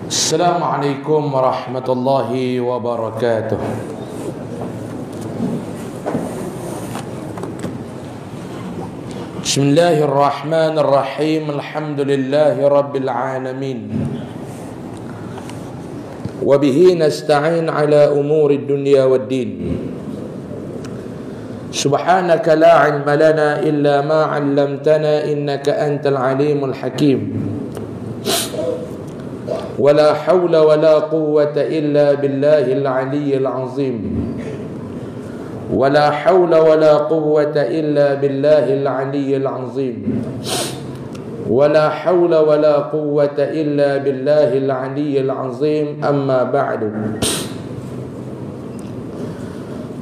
Assalamualaikum warahmatullahi wabarakatuh. Bismillahirrahmanirrahim. Alhamdulillahi rabbil alamin. Wa bihi nasta'in ala umuri dunya waddin. Subhanaka la ilma lana illa ma 'allamtana innaka antal alimul hakim. ولا حول ولا قوة إلا بالله العلي العظيم ولا حول ولا قوة إلا بالله العلي العظيم ولا حول ولا قوة إلا بالله العلي العظيم أما بعد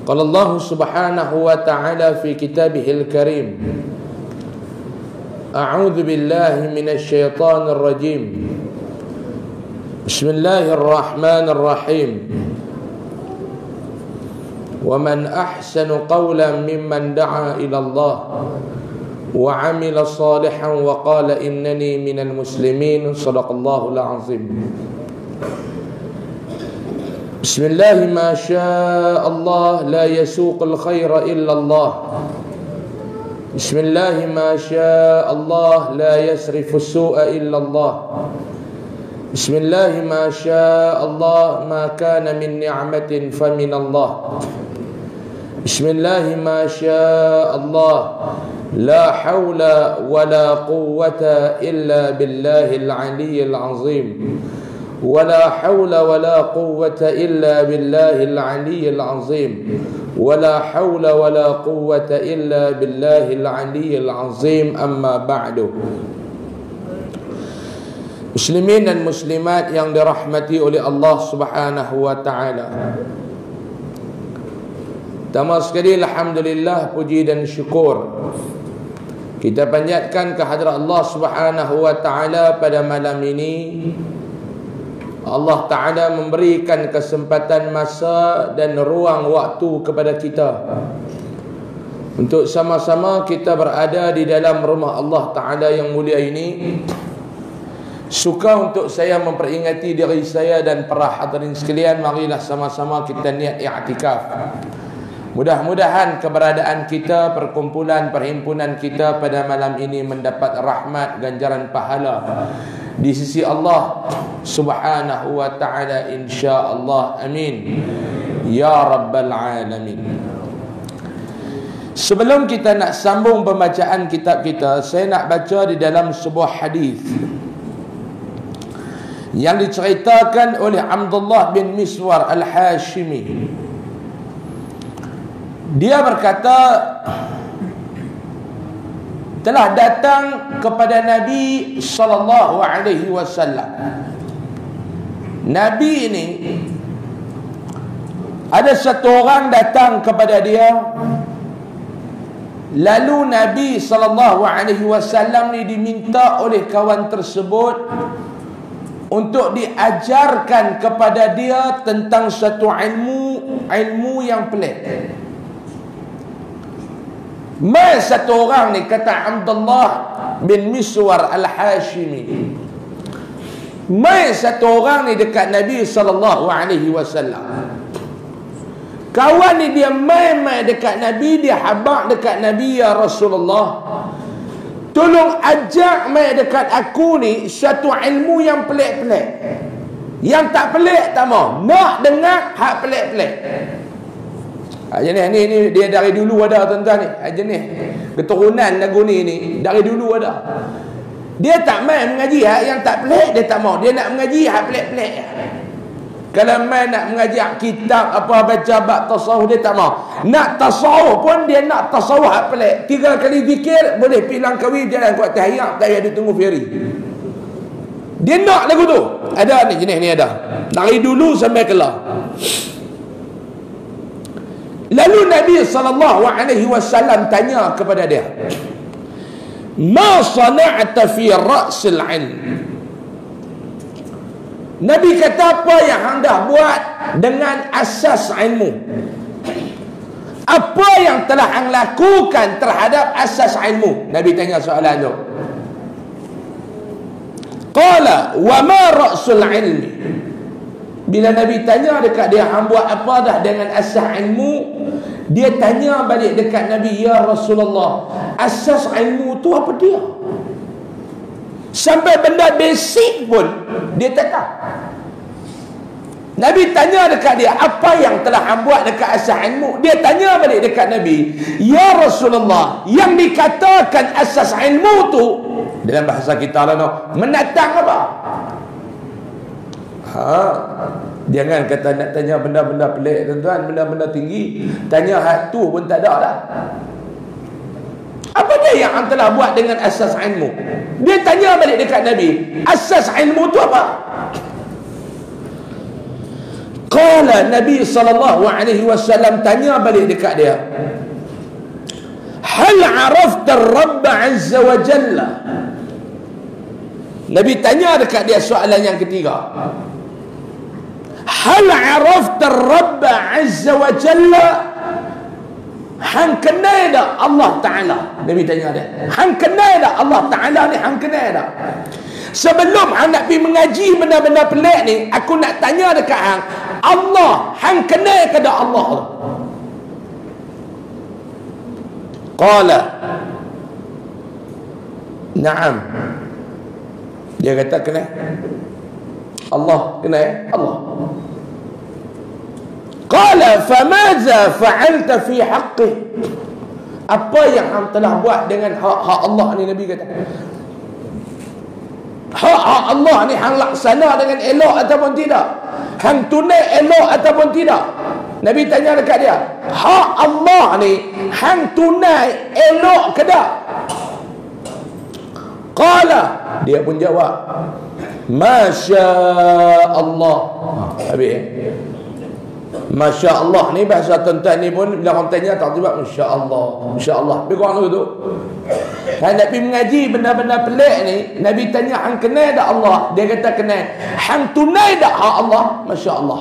قال الله سبحانه وتعالى في كتابه الكريم أعوذ بالله من الشيطان الرجيم بسم الله الرحمن الرحيم ومن أحسن قولا ممن دعا إلى الله وعمل صالحا وقال إنني من المسلمين صدق الله العظيم بسم الله ما شاء الله لا يسوق الخير إلا الله بسم الله ما شاء الله لا يصرف السوء إلا الله بسم الله ما شاء الله ما كان من نعمة فمن الله بسم الله ما شاء الله لا حول ولا قوة إلا بالله العلي العظيم ولا حول ولا قوة إلا بالله العلي العظيم ولا حول ولا قوة إلا بالله العلي العظيم أما بعد. Muslimin dan muslimat yang dirahmati oleh Allah Subhanahu wa taala. Pertama sekali alhamdulillah, puji dan syukur kita panjatkan kehadrat Allah Subhanahu wa taala pada malam ini. Allah taala memberikan kesempatan masa dan ruang waktu kepada kita untuk sama-sama kita berada di dalam rumah Allah taala yang mulia ini. Suka untuk saya memperingati diri saya dan para hadirin sekalian, marilah sama-sama kita niat i'tikaf. Mudah-mudahan keberadaan kita, perkumpulan, perhimpunan kita pada malam ini mendapat rahmat, ganjaran pahala di sisi Allah Subhanahu wa ta'ala, insya-Allah. Amin ya rabbal alamin. Sebelum kita nak sambung pembacaan kitab kita, saya nak baca di dalam sebuah hadis yang diceritakan oleh Abdullah bin Miswar Al-Hashimi. Dia berkata, telah datang kepada Nabi sallallahu alaihi wasallam. Nabi ini ada satu orang datang kepada dia. Lalu Nabi sallallahu alaihi wasallam ni diminta oleh kawan tersebut untuk diajarkan kepada dia tentang satu ilmu yang pelik. Mai satu orang ni, kata Abdullah bin Miswar Al-Hashimi, mai satu orang ni dekat Nabi sallallahu alaihi wasallam. Kawan ni dia mai dekat Nabi, dia habaq dekat Nabi, ya Rasulullah, tolong ajak mai dekat aku ni satu ilmu yang pelik-pelik. Yang tak pelik tak mau, nak dengar hak pelik-pelik. Jenis ni dia dari dulu ada, tuan-tuan ni. Jenis keturunan lagu ni dari dulu ada. Dia tak mai mengaji hak yang tak pelik, dia tak mau. Dia nak mengaji hak pelik-pelik. Kalau mai nak mengajar kitab apa, baca bab tasawuf, dia tak mau. Nak tasawuf pun dia nak tasawuf hak pelik. 3 kali zikir boleh pilang kahwin, jalan kuat tahiyat, tak ada tunggu ferry. Dia nak lagu tu. Ada ni, jenis ni ada. Dari dulu sampai kelah. Lalu Nabi sallallahu alaihi wasallam tanya kepada dia, "Ma sana'ta fi ra'sil 'ilm?" Nabi kata, apa yang anda buat dengan asas ilmu? Apa yang telah anda lakukan terhadap asas ilmu? Nabi tanya soalan tu. Qala wa ma ra'sul ilmi. Bila Nabi tanya dekat dia, hang buat apa dah dengan asas ilmu? Dia tanya balik dekat Nabi, ya Rasulullah, asas ilmu tu apa dia? Sampai benda basic pun dia tak tahu. Nabi tanya dekat dia, apa yang telah hang buat dekat asas ilmu? Dia tanya balik dekat Nabi, ya Rasulullah, yang dikatakan asas ilmu tu dalam bahasa kita lah, no, menatang apa? Jangan kata nak tanya benda-benda pelik, tuan-tuan, benda-benda tinggi. Tanya hak tu pun tak ada dah. Apa dia yang hang telah buat dengan asas ilmu? Dia tanya balik dekat Nabi, asas ilmu tu apa? Qala, Nabi SAW tanya balik dekat dia, hal arafta ar-Rabb azza wa jalla? Nabi tanya dekat dia soalan yang ketiga, hal arafta ar-Rabb azza wa jalla? Hang kenal tak Allah Ta'ala? Nabi tanya dia, hang kenal tak Allah Ta'ala ni? Hang kenal tak? Sebelum hang nak pergi mengaji benda-benda pelik ni, aku nak tanya dekat hang, Allah, hang kenal ke tak Allah? Qala na'am. Dia kata kenal Allah, kenal Allah. Qala famaza fa'alta fi haqqi? Apa yang hang telah buat dengan hak Allah ni? Nabi kata, hak Allah ni hang laksana dengan elok ataupun tidak? Hang tunai elok ataupun tidak? Nabi tanya dekat dia, hak Allah ni hang tunai elok ke tak? Qala, dia pun jawab, Masya Allah. Habis. Masya Allah ni bahasa tuan-tuan ni pun bila orang tanya tak tiba Masya Allah, Masya Allah. Lebih kurang tu. Kalau nak pergi mengaji benda-benda pelik ni, Nabi tanya hang kenal tak Allah? Dia kata kenal. Hang tunai tak hak Allah? Masya Allah.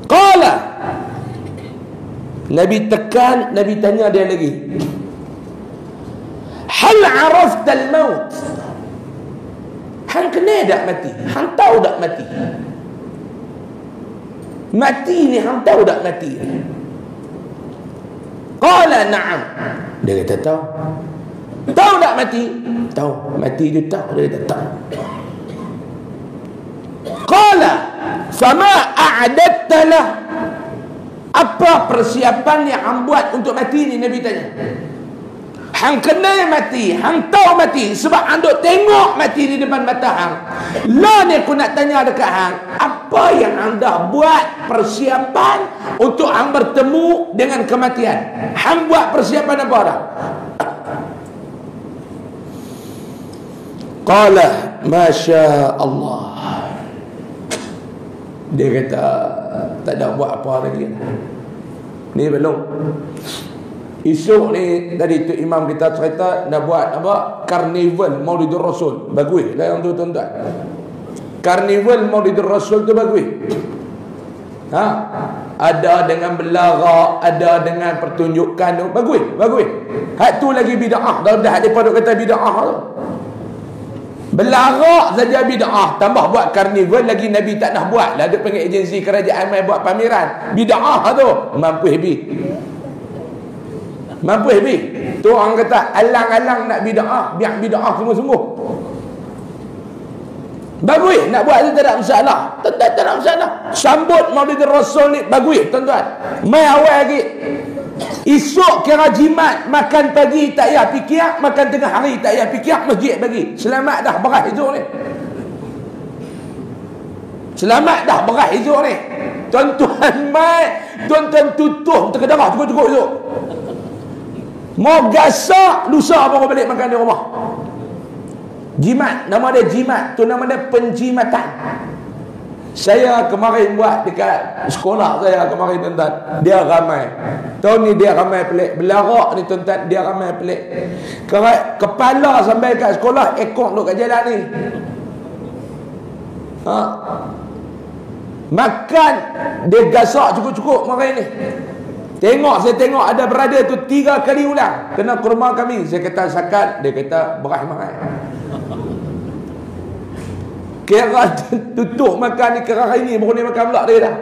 Qala, Nabi tekan, Nabi tanya dia lagi, hal arafta al-maut? Hang kenal tak mati? Hang tahu tak mati? Mati ni hang tahu tak mati? Qala na'am. Dia kata tahu. Tahu tak mati? Tahu. Mati dia tahu. Dia kata tahu. Qala fama a'adatta lah? Apa persiapan yang hang buat untuk mati ni? Nabi tanya. Hang kenal mati, hang tahu mati, sebab hang duk tengok mati di depan mata hang. Lah ni aku nak tanya dekat hang, apa yang hang dah buat persiapan untuk hang bertemu dengan kematian? Hang buat persiapan apa dah? Qala Masya Allah. Dia kata tak ada buat apa lagi. Ni belum. Esok ni tadi tu imam kita cerita nak buat apa? Karnival Maulidur Rasul. Bagus lah yang tu tuan-tuan. Karnival Maulidur Rasul tu bagus. Ada dengan belara, ada dengan pertunjukan tu. Bagus, bagus. Hak tu lagi bid'ah. Dah daripada kata bid'ah tu. Belara saja bid'ah, tambah buat karnival lagi Nabi tak nak buat. Lah dia panggil agensi kerajaan mai buat pameran. Bid'ah tu. Mampu habis. Mampu habis. Tu orang kata alang-alang nak bid'ah, biar bid'ah sungguh-sungguh. Bagus nak buat tu tak ada masalah. Tak ada masalah. Sambut Maulid Rasul ni bagus tuan-tuan. Mai awal lagi. Esok kira jimat, makan pagi tak payah fikir, makan tengah hari tak payah fikir, masjid bagi. Selamat dah beras hijau ni. Selamat dah beras hijau ni. Tuan-tuan mai, tuan-tuan tutup terkedarah cukup-cukup esok. Mau gasak, lusa baru balik makan di rumah. Jimat, nama dia jimat. Tu nama dia penjimatan. Saya kemarin buat dekat sekolah saya kemarin tuan-tuan. Dia ramai. Tahun ni dia ramai pelik. Belarak ni tuan-tuan, dia ramai pelik. Kepala sampai kat sekolah, ekor duduk kat jalan ni. Makan, dia gasak cukup-cukup makan ni. Saya tengok ada berada tu 3 kali ulang kena kurma kami. Saya kata zakat, dia kata berahmat. Kira tutup makan ni, kira hari ni baru ni makan pula dia dah.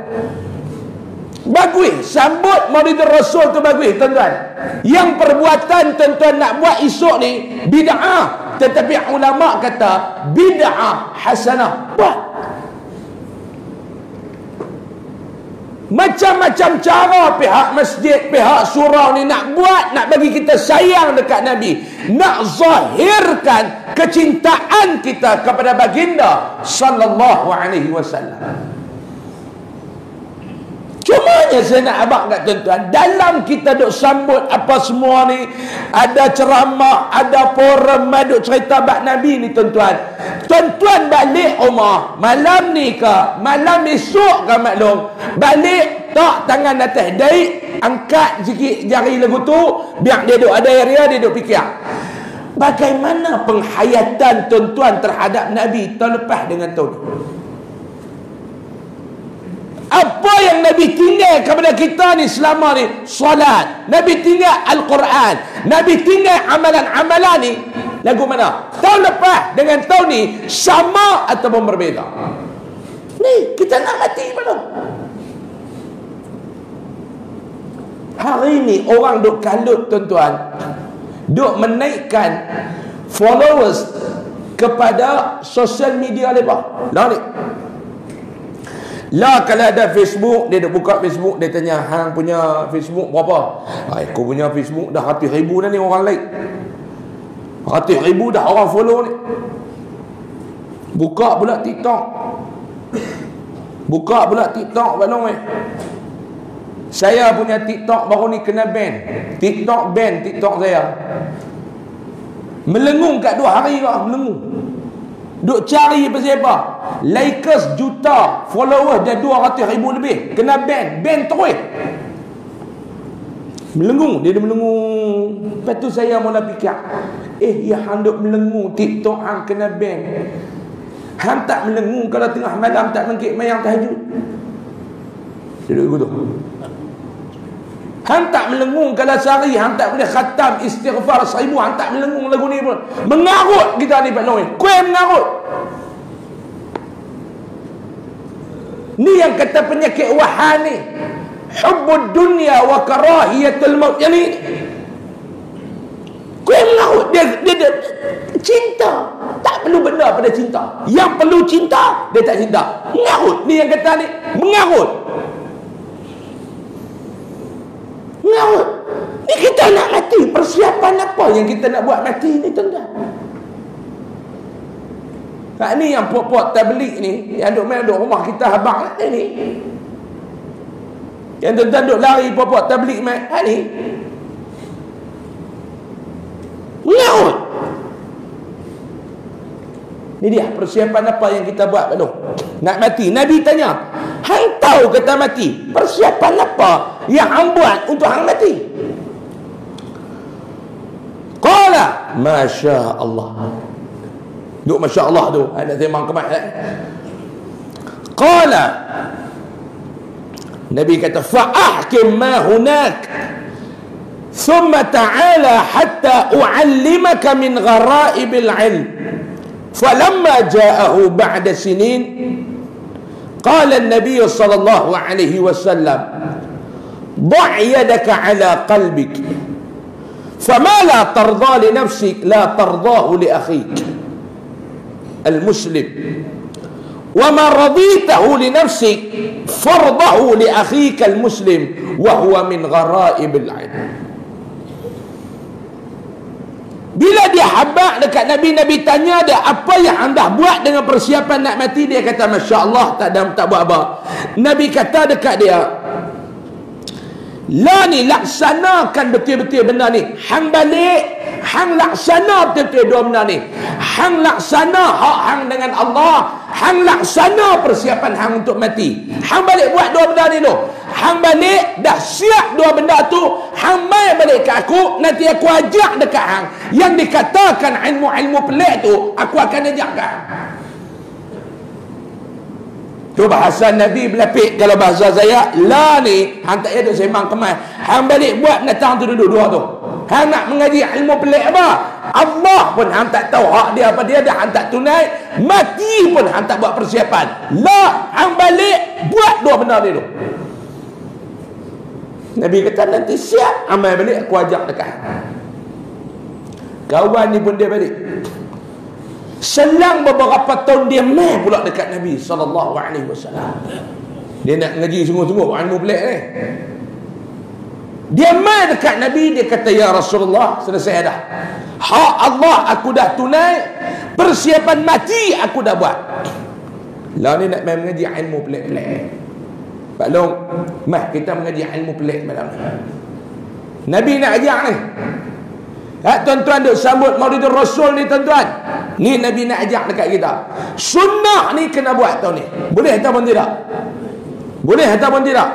Bagus, sambut Maulid Rasul tu bagus tuan-tuan. Yang perbuatan tuan-tuan nak buat esok ni bid'ah, tetapi ulama kata bid'ah hasanah. Buat macam-macam cara pihak masjid, pihak surau ni nak buat, nak bagi kita sayang dekat Nabi, nak zahirkan kecintaan kita kepada baginda sallallahu alaihi wasallam. Cumanya saya nak abang kat tuan-tuan, dalam kita duk sambut apa semua ni, ada ceramah, ada forum, duk cerita bab Nabi ni tuan-tuan. Tuan-tuan balik rumah, malam ni ke, malam esok ke maklum, balik tak tangan atas daik, angkat sikit jari lagu tu, biar dia duk ada area, dia duk fikir. Bagaimana penghayatan tuan-tuan terhadap Nabi terlepas dengan tahun ni? Apa yang Nabi tinggal kepada kita ni selama ni? Solat. Nabi tinggal Al-Quran. Nabi tinggal amalan-amalan ni. Lagu mana? Tahun lepas dengan tahun ni sama ataupun berbeza? Ni kita nak mati belum? Hari ni orang duk kalut tuan-tuan, duk menaikkan followers kepada sosial media lepas. Lah ni. Lah kalau ada Facebook, dia duk buka Facebook, dia tanya, hang punya Facebook berapa? Aku punya Facebook dah 100,000 dah ni orang like. 100,000 dah orang follow ni. Buka pula TikTok. Buka pula TikTok balong eh. Saya punya TikTok baru ni kena ban. TikTok ban TikTok saya. Melengung kat 2 hari lah, melengung. Duk cari pasal apa? Likers juta, followers dah 200,000 lebih. Kena ban, ban terus. Melengung, dia melengung. Lepas tu saya mula fikir, ya hang duk melengung TikTok hang kena ban. Hang tak melengung kalau tengah malam tak mengkit mayang tahajud. Dia duk gitu. Hang tak melengung kalau sehari hang tak boleh khatam istighfar 1000, hang tak melengung lagu ni pun. Mengarut kita ni Pak Noy. Kuih mengarut. Ni yang kata penyakit wahan ni. Hubbud dunya wa karahiyatul maut. Yang ni kuih mengarut. Dia cinta. Tak perlu benda pada cinta. Yang perlu cinta, dia tak cinta. Mengarut. Ni yang kata ni mengarut. Mengarut. Ni kita nak mati. Persiapan apa yang kita nak buat mati ni tuan-tuan? Ni yang puak-puak tabligh ni, yang duk main duk rumah kita habang ni. Yang tuan-tuan duk lari puak-puak tabligh main ni. Mengarut. Ni dia persiapan apa yang kita buat belum? Nak mati. Nabi tanya, hang tahu kata mati, persiapan apa yang hang buat untuk hang mati? Qala masya Allah. Duk masya Allah tu ada sembang kemat Qala, Nabi kata, fa'ahkim ma hunak thumma ta'ala hatta u'allimaka min ghara'ibil ilm. فلما جاءه بعد سنين قال النبي صلى الله عليه وسلم ضع يدك على قلبك فما لا ترضى لنفسك لا ترضاه لأخيك المسلم وما رضيته لنفسك فرضه لأخيك المسلم وهو من غرائب العلم. Bila dia habaq dekat Nabi, Nabi tanya dia, apa yang anda buat dengan persiapan nak mati? Dia kata, masya Allah, tak buat apa. Nabi kata dekat dia, lah ni laksanakan betul-betul benda ni. Hang balik, hang laksana betul-betul dua benda ni. Hang laksana hak hang dengan Allah, hang laksana persiapan hang untuk mati. Hang balik buat dua benda ni tu. Hang balik dah siap dua benda tu, hang mai balik ke aku, nanti aku ajak dekat hang. Yang dikatakan ilmu-ilmu pelik tu, aku akan ajak ke hang. Tu bahasa Nabi berlapik. Kalau bahasa saya, la ni hang tak ada sembang kemas. Hang balik buat datang tu duduk dua tu. Hang nak mengaji ilmu pelik apa? Allah pun hang tak tahu hak dia apa dia dah, hang tak tunai. Mati pun hang tak buat persiapan. La, hang balik buat dua benda ni tu. Nabi kata nanti siap amal balik aku ajak dekat. Kawan ni pun dia balik. Selang beberapa tahun dia mai pula dekat Nabi SAW. Dia nak ngaji sungguh-sungguh ilmu pelik ni. Dia mai dekat Nabi, dia kata ya Rasulullah, selesai dah. Hak Allah aku dah tunai, persiapan mati aku dah buat. Lah ni nak mai mengaji ilmu pelik-pelik. Pak Long, mah kita mengaji ilmu pelik malam ni. Nabi nak ajak ni. Tuan-tuan duk sambut Maulidur Rasul ni tuan-tuan. Ni Nabi nak ajak dekat kita. Sunnah ni kena buat tahun ni. Boleh ataupun tidak? Boleh ataupun tidak?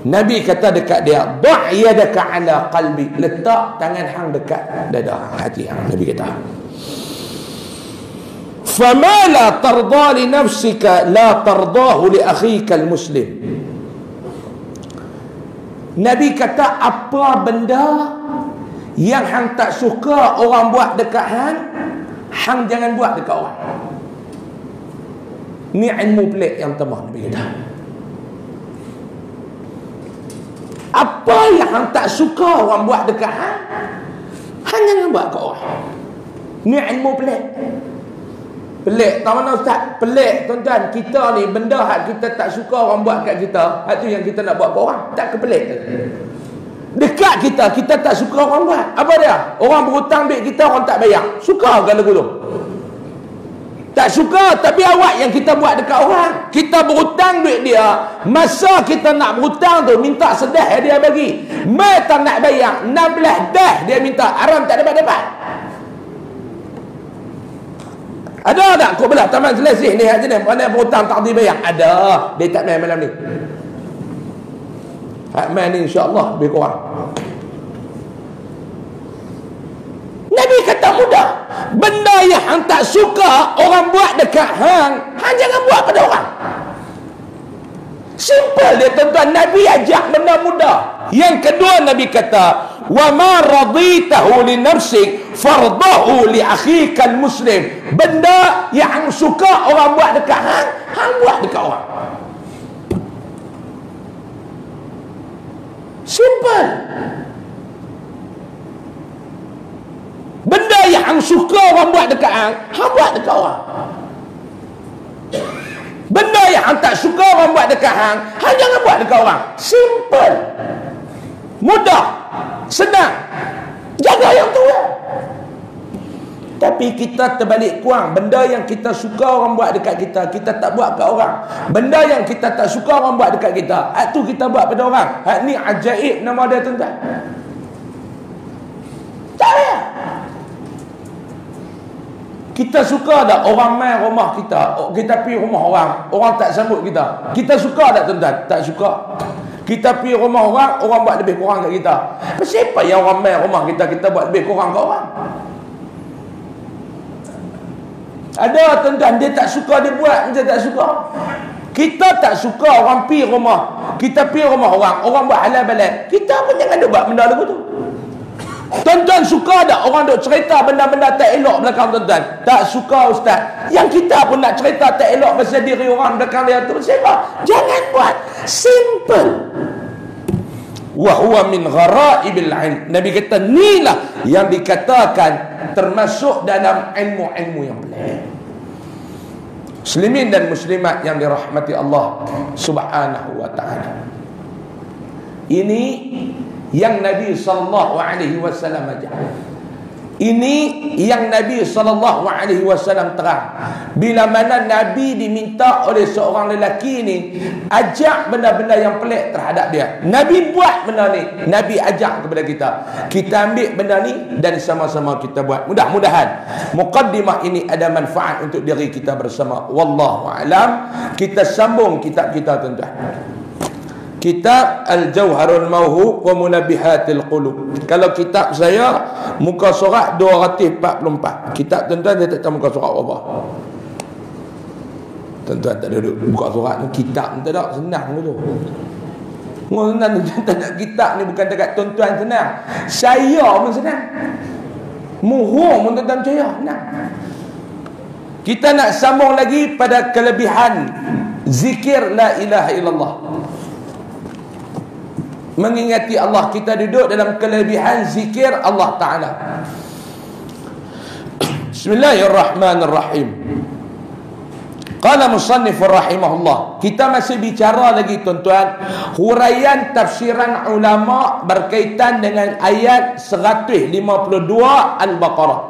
Nabi kata dekat dia, "Da' yadaka ala qalbi." Letak tangan hang dekat dada hati hang. Nabi kata, "Fama la tarda li nafsika la tardahu li akhika al-muslim." Nabi kata apa benda yang hang tak suka orang buat dekat hang, hang jangan buat dekat orang. Ni ilmu pelik yang pertama Nabi kata. Apa yang hang tak suka orang buat dekat hang, hang jangan buat dekat orang. Ni ilmu pelik. Pelik tahu mana Ustaz? Pelik tuan-tuan. Kita ni benda hak kita tak suka orang buat kat kita, hak tu yang kita nak buat kat orang. Tak kepelik tu. Dekat kita, kita tak suka orang buat. Apa dia? Orang berhutang duit kita, orang tak bayar. Suka ke lagu tu? Tak suka, tapi awak yang kita buat dekat orang. Kita berhutang duit dia, masa kita nak berhutang tu, minta sedah dia bagi. Mai tak nak bayar, 16 dah dia minta. Aram tak dapat-dapat. Ada tak? Kau belah Taman Selesih ni hak jenis mana berhutang tak dibayar? Ada. Dia tak main malam ni. Hak main ni insya-Allah lebih kurang. Nabi kata mudah. Benda yang hang tak suka orang buat dekat hang, hang jangan buat pada orang. Simple dia tuan-tuan. Nabi ajak benda mudah. Yang kedua Nabi kata, "Wa ma raditahu li nafsik fardahu li akhika al-muslim." Benda yang hang suka orang buat dekat hang, hang buat dekat orang. Simple. Benda yang hang suka orang buat dekat hang, hang buat dekat orang. Benda yang hang tak suka orang buat dekat hang, hang jangan buat dekat orang. Simple. Mudah. Senang. Jaga yang tu ya. Tapi kita terbalik kurang. Benda yang kita suka orang buat dekat kita, kita tak buat kat orang. Benda yang kita tak suka orang buat dekat kita, hak tu kita buat pada orang. Hak ni ajaib nama dia tuan-tuan. Tak payah. Kita suka tak orang main rumah kita, kita pergi rumah orang, orang tak sambut kita. Kita suka tak tuan-tuan? Tak suka. Kita pergi rumah orang, orang buat lebih kurang kat kita. Siapa yang orang main rumah kita, kita buat lebih kurang kat orang? Ada tuan-tuan, dia tak suka dia buat, dia tak suka. Kita tak suka orang pergi rumah, kita pergi rumah orang, orang buat halal balal. Kita pun jangan ada buat benda lagu tu. Tuan-tuan suka tak orang duk cerita benda-benda tak elok belakang tuan-tuan? Tak suka ustaz. Yang kita pun nak cerita tak elok pasal diri orang belakang dia tu. Siapa? Jangan buat. Simple. Wa huwa min ghara'ibil ilm. Nabi kata inilah yang dikatakan termasuk dalam ilmu-ilmu yang pelik. Muslimin dan muslimat yang dirahmati Allah Subhanahu wa taala. Ini yang Nabi SAW ajak. Ini yang Nabi SAW terang. Bila mana Nabi diminta oleh seorang lelaki ni ajak benda-benda yang pelik terhadap dia, Nabi buat benda ni, Nabi ajak kepada kita. Kita ambil benda ni dan sama-sama kita buat. Mudah-mudahan muqaddimah ini ada manfaat untuk diri kita bersama. Wallahu alam. Kita sambung kitab kita tuan-tuan. Kitab Al-Jawharul Mawhu wa Munabbihatil Qulub. Kalau kitab saya muka surat 244. Kitab tuan-tuan dia tak tahu muka surat apa. Tuan-tuan tak duduk buka surat ni, kitab ni tak ada, senang tu. Senang tuan-tuan tak ada kitab ni, bukan dekat tuan-tuan senang. Saya pun senang. Muhur pun tuan-tuan percaya, senang. Kita nak sambung lagi pada kelebihan zikir la ilaha illallah. Mengingati Allah, kita duduk dalam kelebihan zikir Allah Ta'ala. Bismillahirrahmanirrahim. Qala musannif rahimahullah. Kita masih bicara lagi tuan-tuan, huraian tafsiran ulama berkaitan dengan ayat 152 Al-Baqarah.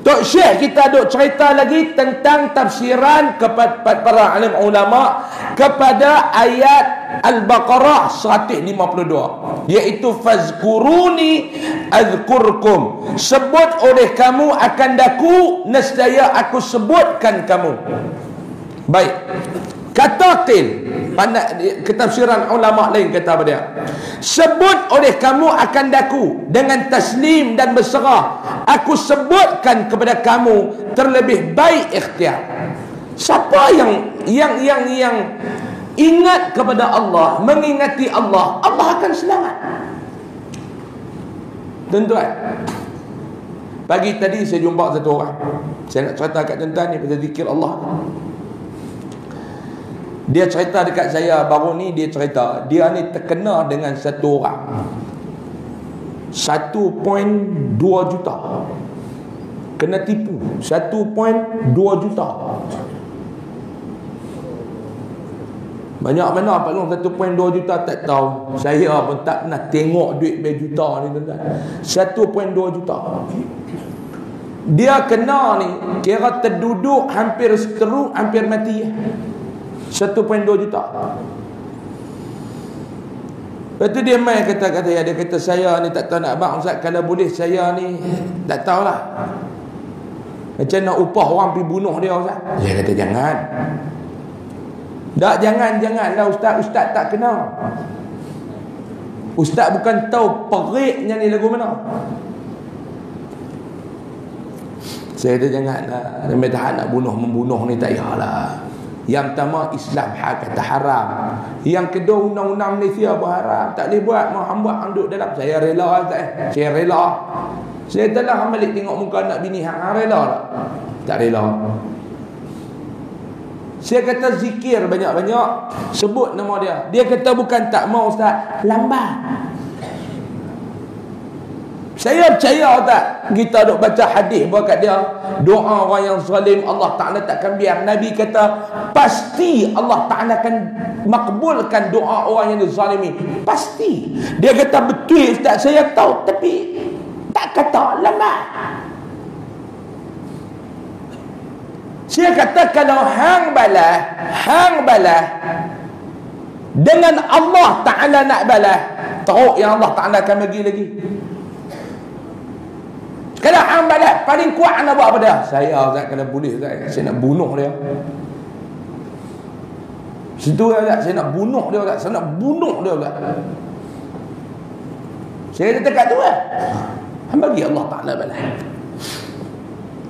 Tok Syekh kita duk cerita lagi tentang tafsiran kepada para alim ulama kepada ayat Al-Baqarah 152, iaitu fazkuruni azkurkum. Sebut oleh kamu akan daku, nescaya aku sebutkan kamu. Baik. Kata qil, ketafsiran ulama lain kata apa dia? Sebut oleh kamu akan daku dengan taslim dan berserah, aku sebutkan kepada kamu terlebih baik ikhtiar. Siapa yang ingat kepada Allah, mengingati Allah, Allah akan selamat. Tuan-tuan, pagi tadi saya jumpa satu orang. Saya nak cerita kat tuan-tuan ni pasal zikir Allah. Dia cerita dekat saya baru ni, dia cerita dia ni terkena dengan satu orang 1.2 juta, kena tipu 1.2 juta. Banyak mana Pak Long 1.2 juta tak tahu. Saya pun tak pernah tengok duit berjuta ni tuan-tuan. 1.2 juta. Dia kena ni kira terduduk hampir seteruk, hampir mati. 1.2 juta. Lepas tu dia main kata dia kata saya ni tak tahu nak abang Ustaz, kalau boleh saya ni tak tahulah macam nak upah orang pergi bunuh dia Ustaz. Saya kata jangan. Tak, janganlah Ustaz tak kena. Ustaz bukan tahu periknya ni lagu mana. Saya kata janganlah. Dia tahan nak membunuh ni tak payahlah. Yang pertama Islam kata haram. Yang kedua undang-undang Malaysia berharam, tak boleh buat. Hamba duduk dalam. Saya rela Saya rela. Saya telah balik tengok muka anak bini hang rela tak rela. Saya kata zikir banyak-banyak, sebut nama dia. Dia kata bukan tak mau Ustaz, lambat. Saya percaya tak kita duk baca hadis buat kat dia, doa orang yang zalim Allah Ta'ala takkan biar. Nabi kata pasti Allah Ta'ala akan makbulkan doa orang yang dizalimi. Pasti. Dia kata betul Ustaz, saya tahu, tapi tak kata lambat. Saya kata kalau hang balas dengan Allah Ta'ala nak balas, teruk yang Allah Ta'ala akan bagi lagi. Kalau hang balas paling kuat nak buat apa dia? Saya Ustaz, kalau boleh Ustaz, saya nak bunuh dia. Situ Ustaz, saya nak bunuh dia Ustaz, saya nak bunuh dia Ustaz. Saya kata kat tu hang bagi Allah Ta'ala balas.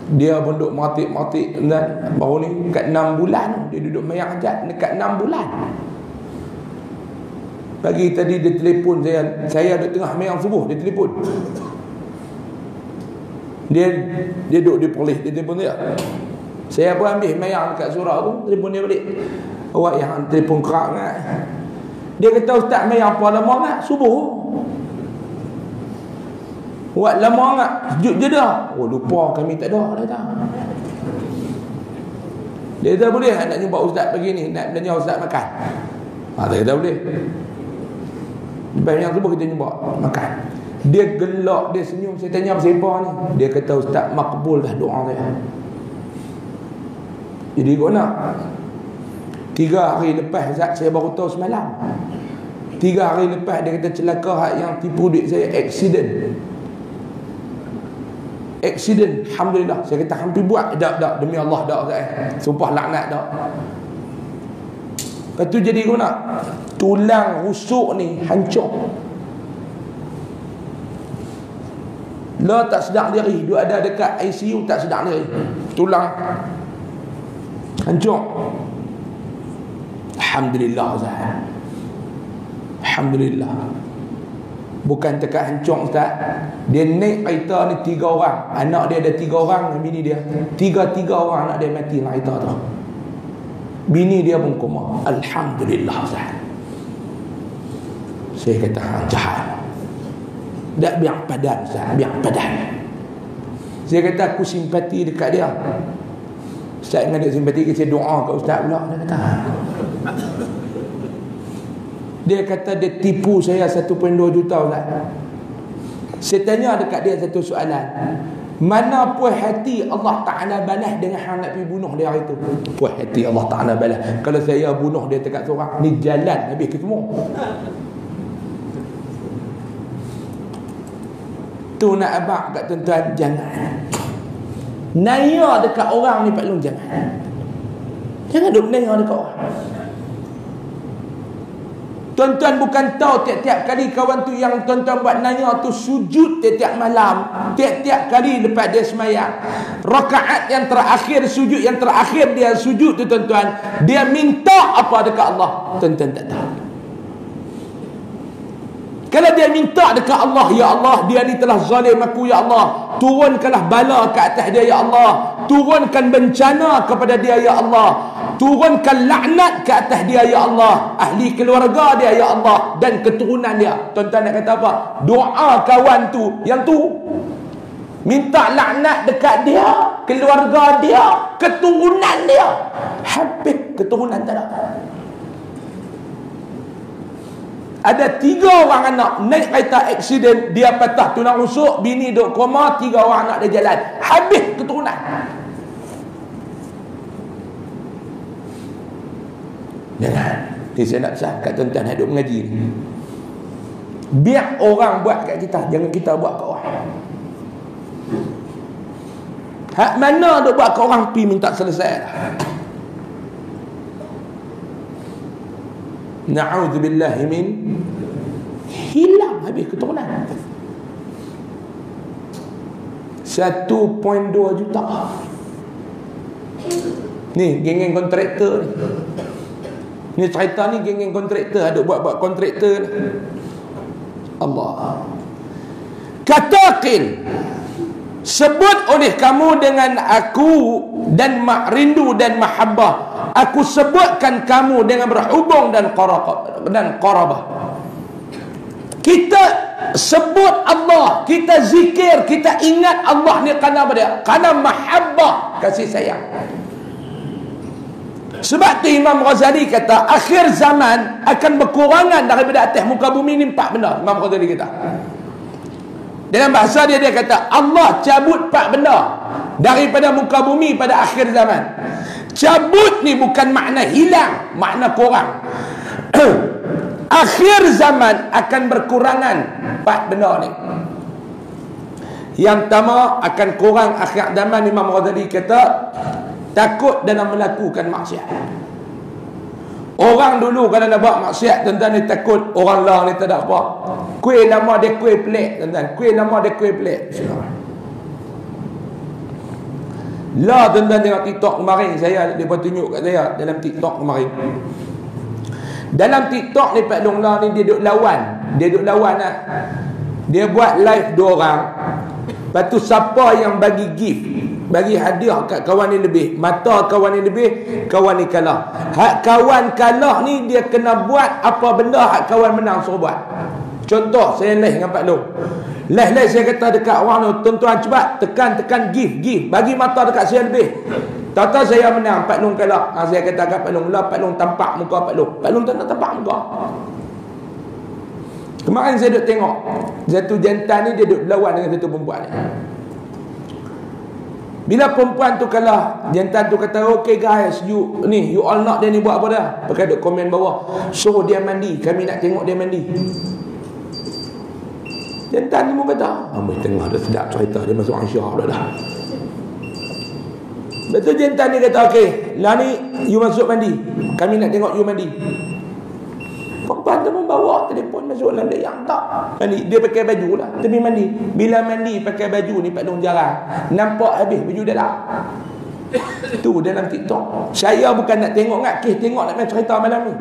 Dia pun duduk matik-matik dan baru ni dekat 6 bulan dia duduk mayang hajat dekat 6 bulan. Pagi tadi dia telefon saya duduk tengah mayang subuh, dia telefon. Dia duduk di polis, dia telefon dia. Saya pun ambil mayang dekat surau tu, telefon dia balik. Awak yang telefon kerak kan. Dia kata Ustaz mayang apa lama kan? Subuh. Buat lama tak? Sejud je dah. Oh lupa kami tak ada. Dia kata boleh nak jumpa Ustaz pagi ni, nak belanja Ustaz makan. Dia kata boleh. Lepas yang sebut kita jumpa makan. Dia gelak, dia senyum. Saya tanya siapa ni? Dia kata Ustaz makbul dah doa saya. Jadi kau nak 3 hari lepas Ustaz, saya baru tahu semalam. 3 hari lepas dia kata celaka yang tipu duit saya, accident. Alhamdulillah. Saya kata hampir buat. Tak demi Allah tak. Sumpah laknat tak. Lepas tu jadi kau nak tulang rusuk ni hancur. Lah tak sedar diri. Dia ada dekat ICU tak sedar diri. Tulang hancur. Alhamdulillah Ustaz. Alhamdulillah. Bukan tekat hancur Ustaz. Dia naik kereta ni 3 orang. Anak dia ada 3 orang dengan bini dia. 3 orang anak dia mati dalam kereta tu. Bini dia pun koma. Alhamdulillah Ustaz. Saya kata jahat. Tak biar padan Ustaz, biar padan. Saya kata aku simpati dekat dia. Ustaz dengan dia simpati, saya doa kat Ustaz pula. Dia kata dia tipu saya 1.2 juta Ustaz. Saya tanya dekat dia satu soalan. Mana puas hati Allah Ta'ala balas dengan hang nak pergi bunuh dia hari tu? Puas hati Allah Ta'ala balas. Kalau saya bunuh dia dekat seorang, ni jalan habis ketemu. Tu nak abang kat tuan-tuan, jangan naya dekat orang ni Pak Long, jangan duk naya dekat orang. Tuan-tuan bukan tahu tiap-tiap kali kawan tu yang tuan-tuan buat naya tu sujud tiap-tiap malam, tiap-tiap kali lepas dia semayang, rakaat yang terakhir, sujud yang terakhir dia sujud tu tuan-tuan, dia minta apa dekat Allah? Tuan-tuan tak tahu. Kalau dia minta dekat Allah, ya Allah, dia ni telah zalim aku, ya Allah, turunkanlah bala ke atas dia, ya Allah, turunkan bencana kepada dia, ya Allah, turunkan laknat ke atas dia, ya Allah, ahli keluarga dia, ya Allah, dan keturunan dia. Tuan-tuan nak kata apa? Doa kawan tu, yang tu minta laknat dekat dia, keluarga dia, keturunan dia. Habis keturunan tak ada. Ada 3 orang anak naik kereta aksiden, dia patah tulang rusuk, bini duk koma, 3 orang anak dia jalan. Habis keturunan. Jangan. Ni saya nak pesan kat tuan-tuan yang duk mengaji ni. Biar orang buat kat kita, jangan kita buat kat orang. Hak mana duk buat kat orang, pi minta selesai dah. Na'udzubillahi min, hilang habis keturunan. 1.2 juta. Ni geng-geng kontraktor ni. Ni cerita ni geng-geng kontraktor, ada buat kontraktor ni. Allah. Katakil, sebut oleh kamu dengan aku dan rindu dan mahabbah. Aku sebutkan kamu dengan berhubung dan qarabah. Kita sebut Allah, kita zikir, kita ingat Allah ni kerana apa dia? Kerana mahabbah, kasih sayang. Sebab tu Imam Ghazali kata akhir zaman akan berkurangan daripada atas muka bumi ni 4 benda. Imam Ghazali kata, dalam bahasa dia kata Allah cabut 4 benda daripada muka bumi pada akhir zaman. Cabut ni bukan makna hilang, makna kurang. Akhir zaman akan berkurangan 4 benda ni. Yang pertama akan kurang akhir zaman, Imam Ghazali kata takut dalam melakukan maksiat. Orang dulu kalau nak buat maksiat, tuan-tuan ni takut orang lah ni tak ada apa. Kuih nama dia kuih pelik, tuan-tuan. Kuih nama dia kuih pelik. Lah tuan-tuan tengok TikTok kemarin, dia pun tunjuk kat saya dalam TikTok kemarin. Dalam TikTok ni Pak Long lah ni dia duk lawan. Lah. Dia buat live 2 orang. Lepas tu siapa yang bagi gift, bagi hadiah kat kawan ni lebih, mata kawan ni lebih, kawan ni kalah. Hak kawan kalah ni dia kena buat apa benda hak kawan menang suruh buat. Contoh saya live dengan Pak Long. Live saya kata dekat orang tu, tuan-tuan cepat tekan gift, bagi mata dekat saya lebih. Tata saya menang, Pak Long kalah. Saya kata kat Pak Long, lah Pak Long tampak muka Pak Long. Pak Long tak nak tampak muka. Kemarin saya duk tengok satu jantan ni dia duk lawan dengan satu perempuan ni. Bila perempuan tu kalah, jantan tu kata, okay guys, you all nak dia ni buat apa dah? Pakai duk komen bawah, suruh dia mandi, kami nak tengok dia mandi. Jantan ni pun kata, ambil tengah dah sedap cerita, dia masuk Aisyah pula dah. Lepas tu jantan ni kata, okay, lah ni you masuk mandi, kami nak tengok you mandi. Perempuan tu pun bawa telefon masuk dalam dia yang tak mandi. Dia pakai baju lah, tapi mandi. Bila mandi pakai baju ni Pak Long jarang nampak habis baju dia lah. Tu dalam TikTok. Saya bukan nak tengok nak kes, tengok nak main cerita malam ni.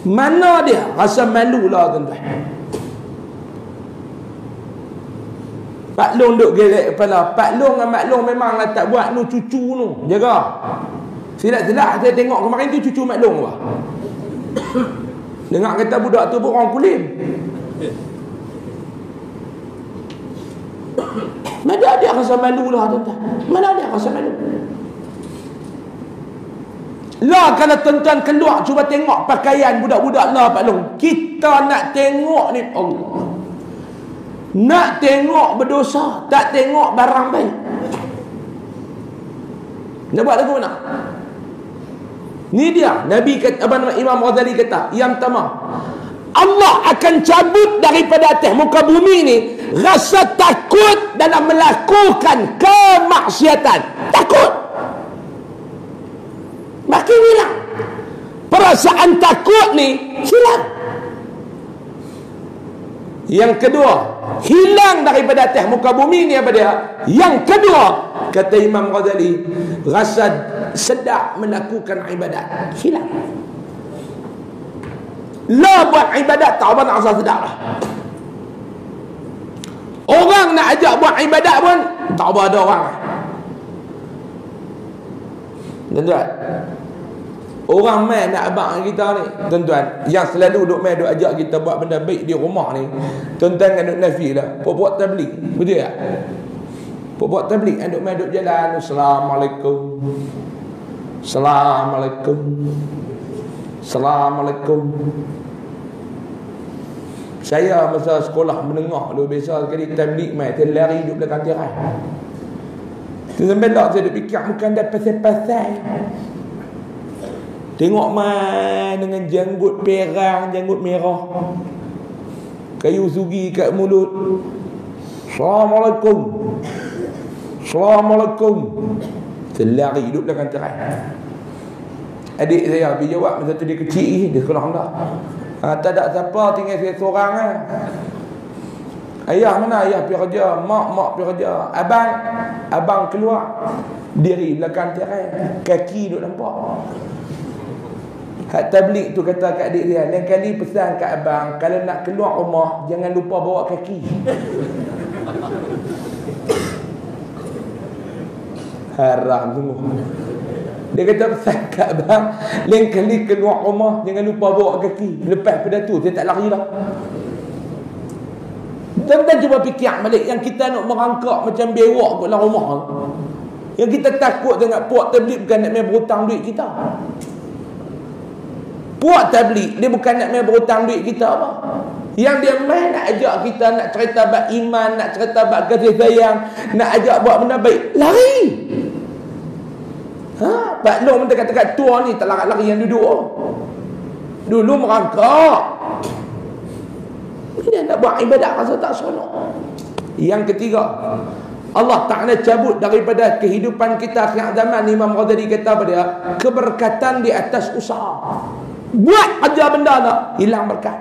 Mana dia rasa malu lah tuan-tuan. Pak Long duk gelek kepala. Pak Long dengan Mak Long memang lah tak buat nu cucu nu. Jaga. Silap-silap saya tengok kemarin tu cucu Mak Long lah. Dengar kata budak tu pun orang Kulim. Mana dia rasa malu lah tuan-tuan. Mana dia rasa malu. Lah kalau tuan-tuan keluar cuba tengok pakaian budak-budak lah Pak Long. Kita nak tengok ni Allah. Nak tengok berdosa, tak tengok barang baik. Nak buat lagu mana? Ni dia Nabi kata, Imam Ghazali kata, yang pertama, Allah akan cabut daripada atas muka bumi ni rasa takut dalam melakukan kemaksiatan. Takut. Makin hilang. Perasaan takut ni hilang. Yang kedua, hilang daripada atas muka bumi ni apa dia? Yang kedua, kata Imam Ghazali, rasa sedap melakukan ibadat hilang. Lah buat ibadat tak apa nak rasa sedap lah. Orang nak ajak buat ibadat pun tak apa ada orang. Tuan-tuan, orang main nak abang kita ni, tuan-tuan, yang selalu duk main duk ajak kita buat benda baik di rumah ni, tuan-tuan kan duk nafi lah, puak-puak tabligh, betul tak? Puak-puak tabligh kan duk main duk jalan, Assalamualaikum, Assalamualaikum, Assalamualaikum. Saya masa sekolah menengah dulu biasa sekali tabligh main, saya lari duk belakang tirai. Tu sampai tak saya duk fikir bukan dah pasal-pasal. Tengok main dengan janggut perang, janggut merah, kayu sugi kat mulut. Assalamualaikum, Assalamualaikum. Selari hidup belakang terai. Adik saya pergi jawab masa tu dia kecil, dia sekolah rendah. Tak ada siapa, tinggal saya seorang lah. Ayah mana? Ayah pergi kerja. Mak pergi kerja. Abang keluar, diri belakang terai, kaki duk nampak. Hak tabligh tu kata kat adik dia, lain kali pesan kat abang, kalau nak keluar rumah jangan lupa bawa kaki. Haram sungguh. Dia kata pesan kat abang, lain kali keluar rumah jangan lupa bawa kaki. Lepas pada tu saya tak lari dah. Tuan-tuan cuba fikir balik, yang kita nak merangkak macam bewak kat dalam rumah, yang kita takut dengan puak tabligh bukan nak main berhutang duit kita. Puak tabligh dia bukan nak main berhutang duit kita apa. Yang dia main nak ajak kita, nak cerita bab iman, nak cerita bab kasih sayang, nak ajak buat benda baik, lari. Pak Long minta kata-kata tua ni tak lari yang duduk. Dulu merangkak. Dia nak buat ibadat rasa tak seronok. Yang ketiga, Allah Ta'ala cabut daripada kehidupan kita akhir zaman. Imam Ghazali kata apa dia? Keberkatan di atas usaha. Buat aja benda tak, hilang berkat.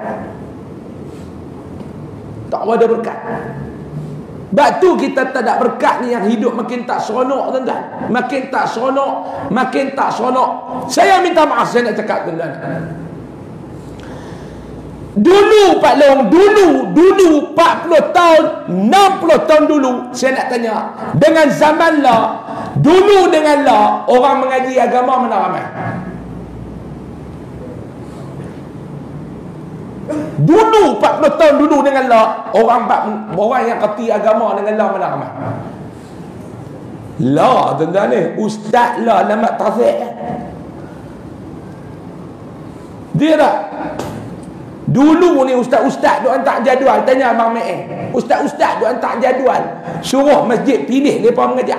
Tak ada berkat. Sebab tu kita tak ada berkat ni, yang hidup makin tak seronok tuan-tuan. Makin tak seronok, makin tak seronok. Saya minta maaf, saya nak cakap tuan-tuan. Dulu Pak Long, dulu 40 tahun, 60 tahun dulu, saya nak tanya, dengan zaman lah, dulu dengan lah, orang mengaji agama mana ramai? Dulu 40 tahun dulu dengan lah, orang yang kerti agama dengan lah mana ramai? Lah tuan-tuan ni, ustaz lah nama tasik. Dia tak? Dulu ni ustaz-ustaz duk hantar jadual, tanya Abang Ma'eh. Ustaz-ustaz duk hantar jadual, suruh masjid pilih mereka mengajar.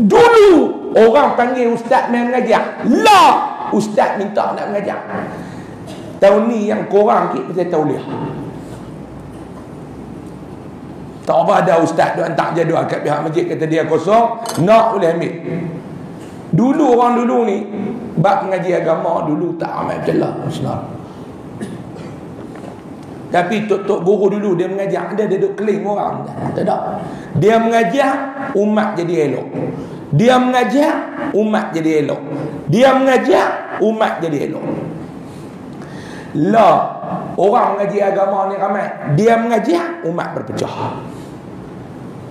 Dulu orang panggil ustaz main mengajar. Lah, ustaz minta nak mengajar. Tahun ni yang korang kita pasal tauliah. Tak apa ada ustaz duk hantar jadual kat pihak masjid, kata dia kosong, nak boleh ambil. Dulu orang dulu ni bab mengaji agama dulu tak ramai macam lah. Tapi tok guru dulu dia mengajar, dia duduk keling orang. Tak ada. Dia mengajar umat jadi elok. Dia mengajar umat jadi elok. Dia mengajar umat jadi elok. Lah, orang mengaji agama ni ramai. Dia mengajar umat berpecah.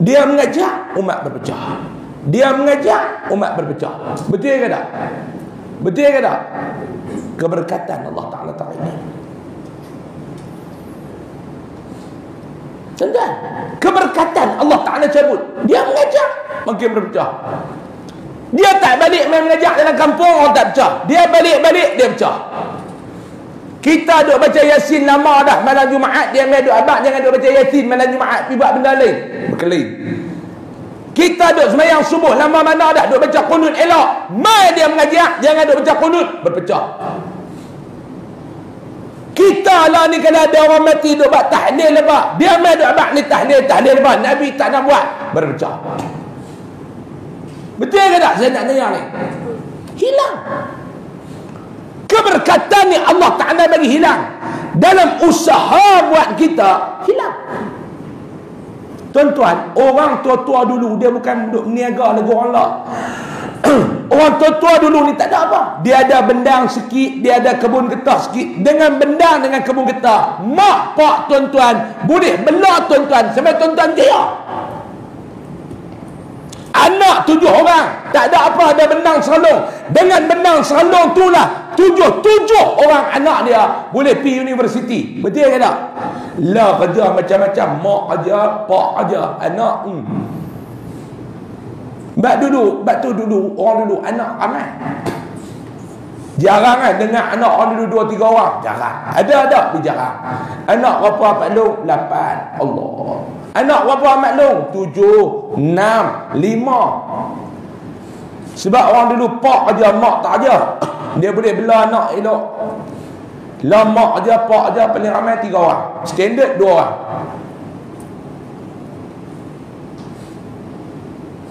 Dia mengajar umat berpecah. Dia mengajar umat berpecah. Betul ke tak? Betul ke tak? Keberkatan Allah Ta'ala tak ini. Tuan-tuan, keberkatan Allah Ta'ala cabut. Dia mengajar, makin berpecah. Dia tak balik main mengajar dalam kampung, orang tak pecah. Dia balik-balik, dia pecah. Kita duk baca Yasin lama dah malam Jumaat, dia main duk abang jangan duk baca Yasin malam Jumaat, pergi buat benda lain. Berkelin. Kita duk sembahyang subuh lama mana dah duk baca qunut elok. Mai dia mengajar, jangan duk baca qunut, berpecah. Kita lah ni kalau ada orang mati duk buat tahlil lepas, dia mai duk abang ni tahlil lepas, Nabi tak nak buat, berpecah. Betul ke tak saya nak tanya ni? Hilang. Keberkatan ni Allah Ta'ala bagi hilang. Dalam usaha buat kita, hilang. Tuan-tuan, orang tua-tua dulu, dia bukan duduk meniaga lagu orang lah. Orang tua-tua dulu ni tak ada apa. Dia ada bendang sikit, dia ada kebun getah sikit. Dengan bendang, dengan kebun getah, mak, pak, tuan-tuan, boleh bela tuan-tuan, sampai tuan-tuan dia. Anak 7 orang, tak ada apa, ada benang seralung. Dengan benang seralung tu lah tujuh orang anak dia boleh pergi universiti. Betul ke tak? Lah kerja macam-macam, mak aja, pak aja, anak. Bak tu dulu orang dulu anak ramai. Jarang kan dengar anak orang dulu 2-3 orang. Jarang. Ada tapi jarang. Anak berapa Pak Long? 8. Allah. Anak berapa Mak Long? 7, 6, 5. Sebab orang dulu pak aja, mak tak aja. Dia boleh bela anak elok. Lah mak aja, pak aja, paling ramai 3 orang. Standard 2 orang.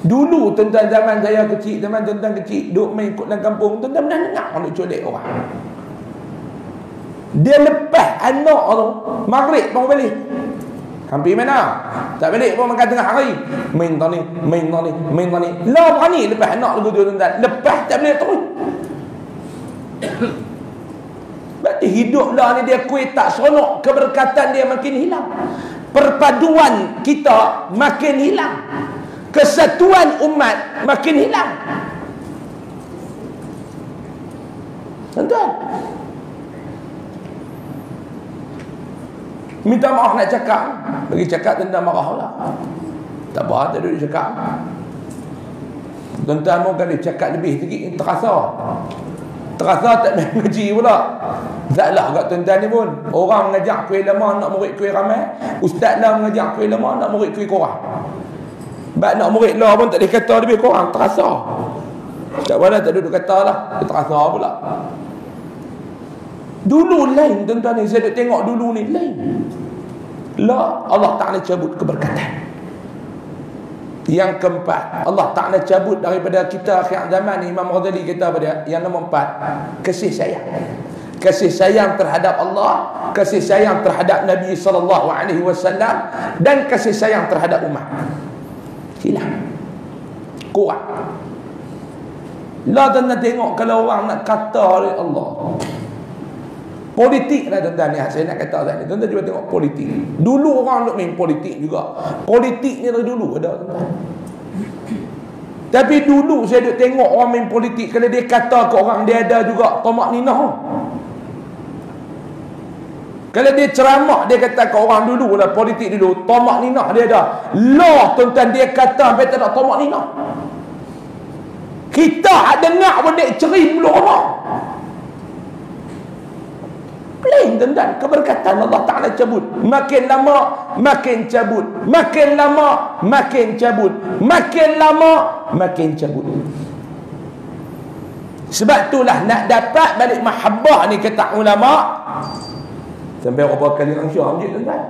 Dulu tuan-tuan zaman saya kecil, zaman tuan-tuan kecil duk main ikut dalam kampung, tuan-tuan pernah dengar orang duk colek orang. Dia lepas anak tu maghrib baru balik. Hampir mana? Tak balik pun makan tengah hari. Main tani. Lah berani lepas anak lagu tu tuan-tuan. Lepas tak boleh terus. Berarti hidup lah ni dia kuih tak seronok, keberkatan dia makin hilang. Perpaduan kita makin hilang. Kesatuan umat makin hilang. Tuan-tuan, minta maaf nak cakap, bagi cakap tuan-tuan marah lah. Tak apa, tak duduk cakap. Tuan-tuan mau kali cakap lebih sikit, terasa tak nak ngaji pula. Taklah kat tuan-tuan ni pun. Orang mengajak kuih lama nak murid kuih ramai, ustaz lah mengajak kuih lama nak murid kuih kurang. Sebab nak murid lah pun tak boleh kata lebih kurang, terasa. Tak boleh tak duduk kata lah, terasa pula. Dulu lain tuan-tuan ni, saya duduk tengok dulu ni lain. Lah Allah Ta'ala cabut keberkatan. Yang keempat, Allah Ta'ala cabut daripada kita akhir zaman. Imam Ghazali kata pada yang nombor 4, kasih sayang. Kasih sayang terhadap Allah, kasih sayang terhadap Nabi SAW, dan kasih sayang terhadap umat. Hilang, kurang. Lah tuan-tuan tengok kalau orang nak kata oleh Allah, politik lah tuan-tuan ni, saya nak kata tadi. Tuan-tuan cuba tengok politik. Dulu orang nak main politik juga. Politik ni dari dulu ada tuan-tuan. Tapi dulu saya duk tengok orang main politik, kalau dia kata ke orang dia ada juga tamak ninah. Kalau dia ceramah, dia kata ke orang dulu lah, politik dulu, tamak ninah dia ada. Lah tuan-tuan, dia kata sampai tak ada tamak ninah. Kita dengar pun dia cerim dulu orang. Plain tuan-tuan, keberkatan Allah Ta'ala cabut. Makin lama makin cabut, makin lama makin cabut, makin lama makin cabut. Sebab itulah nak dapat balik mahabbah ni kata ulama, sampai berapa kali rangsya masjid tuan-tuan.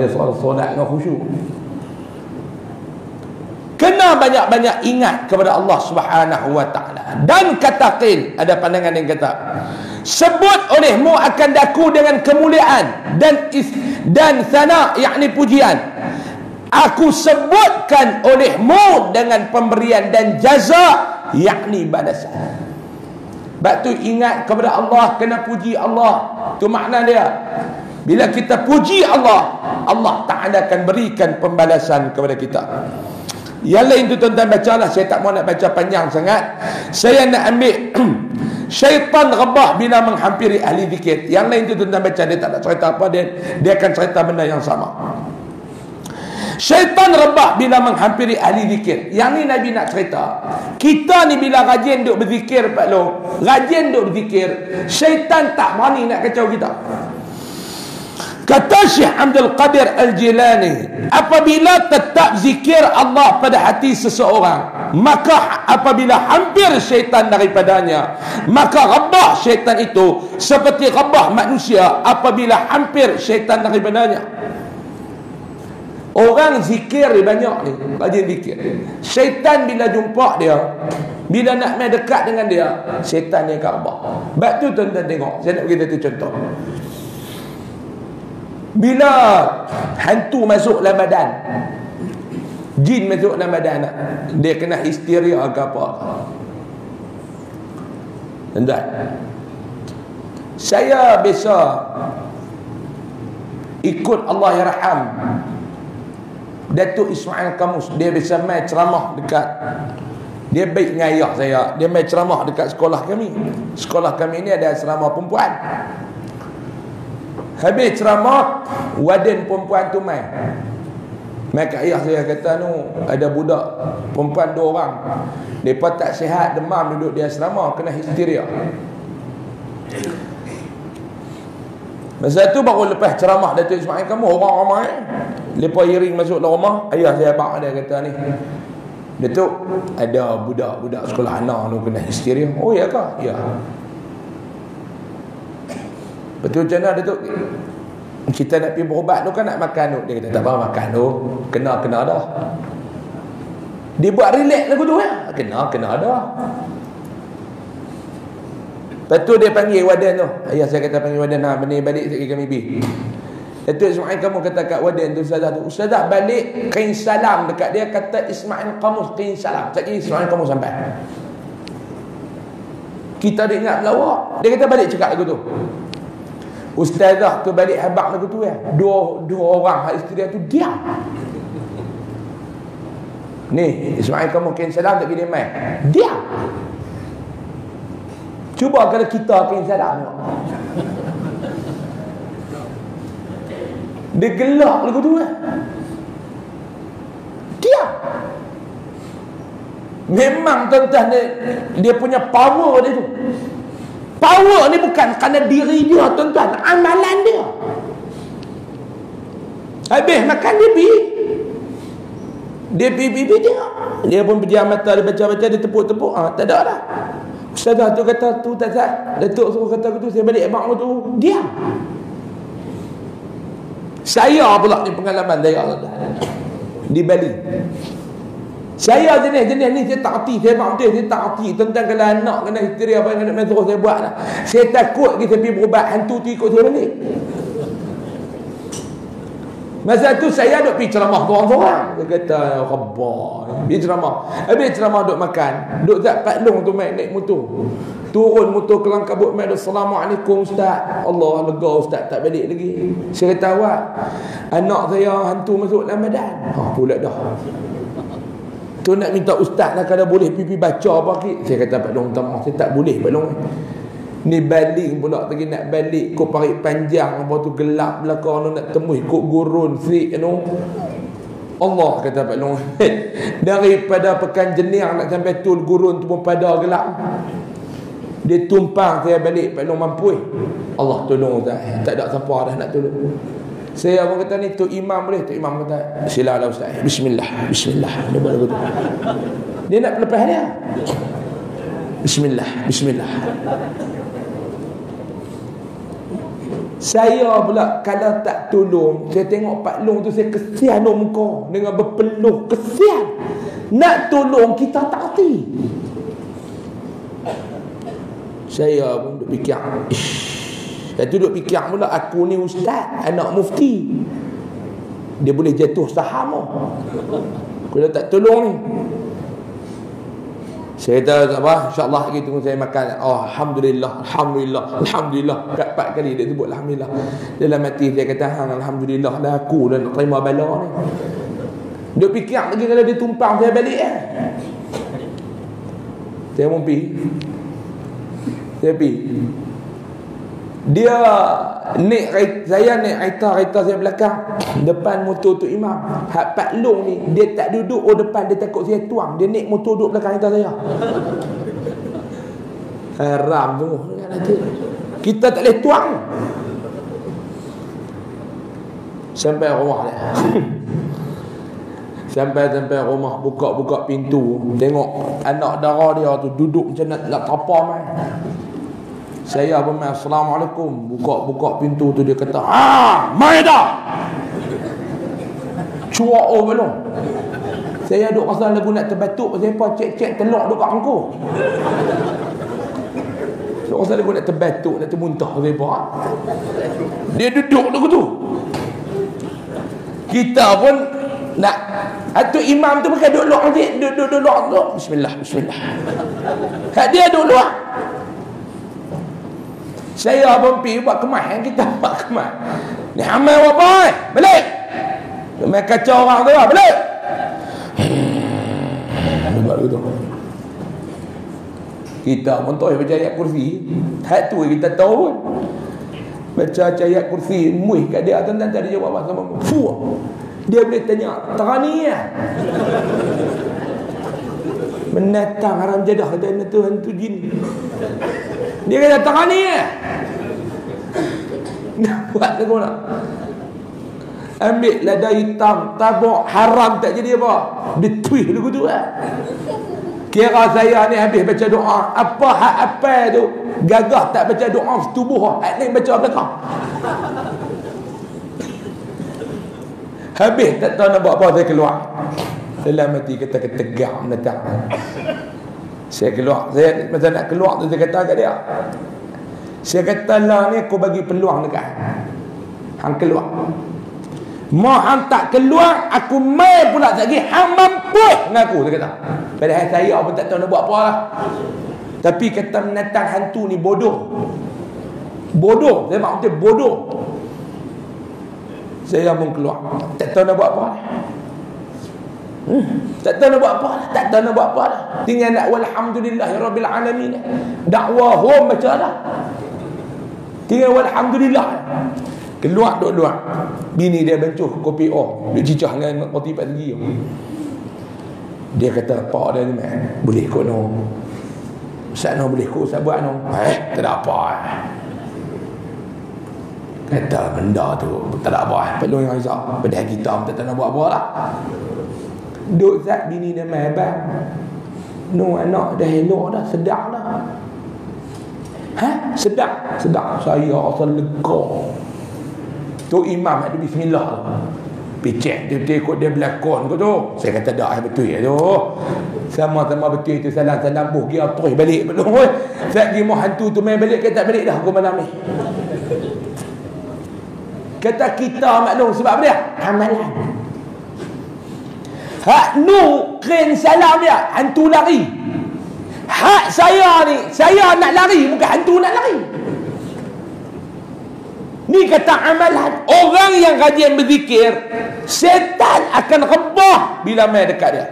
Dia solat dengan khusyuk. Kena banyak-banyak ingat kepada Allah Subhanahu wa ta'ala. Dan kata qil, ada pandangan yang kata, sebut olehmu akan daku dengan kemuliaan dan sana, yakni pujian. Aku sebutkan olehmu dengan pemberian dan jaza, yakni balasan. Sebab tu ingat kepada Allah, kena puji Allah. Tu makna dia. Bila kita puji Allah, Allah Ta'ala akan berikan pembalasan kepada kita. Yang lain tu tuan-tuan bacalah. Saya tak mau nak baca panjang sangat. Saya nak ambil syaitan rebah bila menghampiri ahli zikir. Yang lain tu tuan-tuan baca. Dia tak nak cerita apa, dia akan cerita benda yang sama. Syaitan rebah bila menghampiri ahli zikir. Yang ni Nabi nak cerita. Kita ni bila rajin duk berzikir, Pak Long, rajin duk berzikir, syaitan tak berani nak kacau kita. Kata Syekh Abdul Qadir Al-Jilani, apabila tetap zikir Allah pada hati seseorang, maka apabila hampir syaitan daripadanya, maka rebah syaitan itu seperti rebah manusia apabila hampir syaitan daripadanya. Orang zikir dia banyak ni, rajin zikir. Syaitan bila jumpa dia, bila nak main dekat dengan dia, syaitan dia akan rebah. Sebab tu tuan-tuan tengok, saya nak bagi satu contoh. Bila hantu masuk dalam badan, jin masuk dalam badan, dia kena histeria ke apa, tuan-tuan, saya biasa ikut Allah Yarham Datuk Ismail Kamus. Dia biasa main ceramah dekat, dia baik dengan ayah saya, dia main ceramah dekat sekolah kami. Sekolah kami ni ada asrama perempuan. Habis ceramah, waden perempuan tu main kat ayah saya, kata ada budak perempuan 2 orang, mereka tak sihat, demam, duduk di asrama, kena histeria. Masa tu baru lepas ceramah Datuk Ismail kamu, orang ramai, mereka iring masuk dalam rumah. Ayah saya abang dia kata ni, Datuk, ada budak-budak sekolah anak tu kena histeria. Oh ya kah? Ya. Betul macam mana Datuk? Kita nak pergi berubat tu kan nak makan tu. Dia kata tak apa makan tu, kena dah. Dia buat relax lagu tu ya. Kena dah. Lepas tu dia panggil waden tu. Ayah saya kata panggil waden, benih balik sekali kami pergi. Datuk Ismail kamu kata kat waden tu, Ustazah balik kain salam dekat dia, kata Ismail kamu kain salam. Sekali Ismail kamu sampai. Kita dia ingat melawak. Dia kata balik cakap lagu tu. Ustazah tu balik habak lagu tu ya. Dua orang hak isteri tu diam. Ni Ismail kamu kain salam tak dia main. Diam. Cuba kalau kita kain salam. Dia gelak lagu tu ya. Diam. Memang tuan-tuan dia punya power dia tu. Power ni bukan kerana diri dia tuan-tuan, amalan dia. Habis makan dia pergi tengok. Dia pun pejam mata, dia baca-baca, dia tepuk-tepuk. Tak ada dah. Ustazah tu kata tu tak sah. Datuk suruh kata tu, saya balik abang tu. Diam. Saya pula ni pengalaman saya di Bali. Saya jenis ni saya tak hati, saya faham betul, saya tak hati tentang kalau anak kena histeria apa yang nak suruh saya buat lah. Saya takut kita pergi berubat, hantu tu ikut saya balik. Masa tu saya duk pergi ceramah seorang-seorang. Dia kata khabar, pergi ceramah. Habis ceramah duk makan, duk tak Pak Long tu naik motor. Turun motor kelang kabut mai, Assalamualaikum Ustaz. Allah lega Ustaz tak balik lagi. Saya kata awak, anak saya hantu masuk dalam badan. Pula dah. Tu nak minta Ustaz lah kalau boleh pipi baca apa sikit. Saya kata Pak Long minta maaf, saya tak boleh Pak Long. Ni balik pula lagi nak balik kau parit panjang apa tu, gelap belakang nak tembus ikut gurun frik tu. Allah kata Pak Long. Daripada Pekan Jenir nak sampai Tul Gurun tu pun pada gelap. Dia tumpang saya balik Pak Long mampu. Allah tolong Ustaz. Tak ada siapa dah nak tolong. Saya pun kata ni Tok Imam boleh? Tok Imam kata silalah Ustaz. Bismillah. Dia buat lagu tu. Dia nak lepas dia. Bismillah. Saya pula kalau tak tolong, saya tengok Pak Long tu, saya kesian muka dengan berpeluh, kesian. Nak tolong kita tak hati. Saya pun duk fikir. Lepas tu duk fikir pula, aku ni ustaz, anak mufti, dia boleh jatuh saham. Aku dah tak tolong ni. Saya kata tak apa, insyaAllah lagi tunggu saya makan. Oh, Alhamdulillah, Alhamdulillah, Alhamdulillah. 4 kali dia sebut Alhamdulillah. Dalam hati saya kata, Alhamdulillah lah aku dah nak terima bala ni. Dia fikir lagi kalau dia tumpang saya balik Saya pun pergi. Dia saya naik kereta saya belakang, depan motor tu imam. Hak Pak Long ni, dia tak duduk depan, dia takut saya tuang. Dia naik motor duduk belakang kereta saya. Haram tu. Kita tak boleh tuang. Sampai rumah dia. Sampai rumah, buka pintu, tengok anak dara dia tu duduk macam nak terpa mai. Saya pun main, Assalamualaikum. Buka pintu tu, dia kata, mai dah. Cuak belum. Saya duduk rasa lagu nak terbatuk. Pasal apa? Cek telur dekat angku. Duduk rasa lagu nak terbatuk, nak termuntah. Pasal apa? Dia duduk tu. Kita pun nak, atau imam tu bukan duduk luar. Duduk. Bismillah. Dia duduk luar. Saya pun pergi buat kemas. Kita buat kemas. Ni amal apa? Balik. Main kacau orang tu lah. Balik. Buat begitu. Kita pun tahu baca ayat kursi. Hak tu kita tahu pun. Baca ayat kursi. Muih kat dia. Tuan-tuan tadi jawab apa sama. Dia boleh tanya, terani ya? Menatang haram jadah kata hantu jin. Dia kata terani ya? Nak buat aku nak. Ambil lada hitam, tabuk haram tak jadi apa? Dia twist dulu tu lah. Kira saya ni habis baca doa, apa tu gagah tak baca doa setubuh, hak ni baca belakang. Habis tak tahu nak buat apa, saya keluar. Dalam hati kata ketegak menatang. Saya keluar. Saya masa nak keluar tu saya kata kat dia. Saya kata lah ni aku bagi peluang dekat hang keluar. Mau hang tak keluar, aku mai pula lagi hang mampu dengan aku, dia kata. Padahal saya pun tak tahu nak buat apa lah. Tapi kata menatang hantu ni bodoh. Saya maksudnya bodoh. Saya pun keluar. Tak tahu nak buat apa. Tak tahu nak buat apa. Tinggal nak walhamdulillahirabbil alamin. Dakwah hum baca dah. Tinggal walhamdulillah. Keluar duduk. Bini dia bencuh kopi duk cicah dengan roti pat lagi. Dia kata, "Pak dia ni boleh kau no. Ustaz no boleh kau buat no." Tak ada apa. Kata benda tu tak ada apa. Perlu yang Aisyah. Padahal kita pun tak nak buat apa lah. Duk zat bini dia main abang. No anak dah elok dah, sedap dah. Sedap. Saya rasa lega. Tu imam ada bismillah. Picek dia ikut dia berlakon ke tu. Saya kata dah betul ya tu. Sama-sama betul itu salam-salam buh dia terus balik belum. Saya pergi mau hantu tu main balik ke tak balik dah aku malam ni. Kata kita maklum sebab apa dia? Amalan. Hak nu kren salam dia, hantu lari. Hak saya ni, saya nak lari, bukan hantu nak lari. Ni kata amalan. Orang yang rajin berzikir, setan akan rebah bila main dekat dia.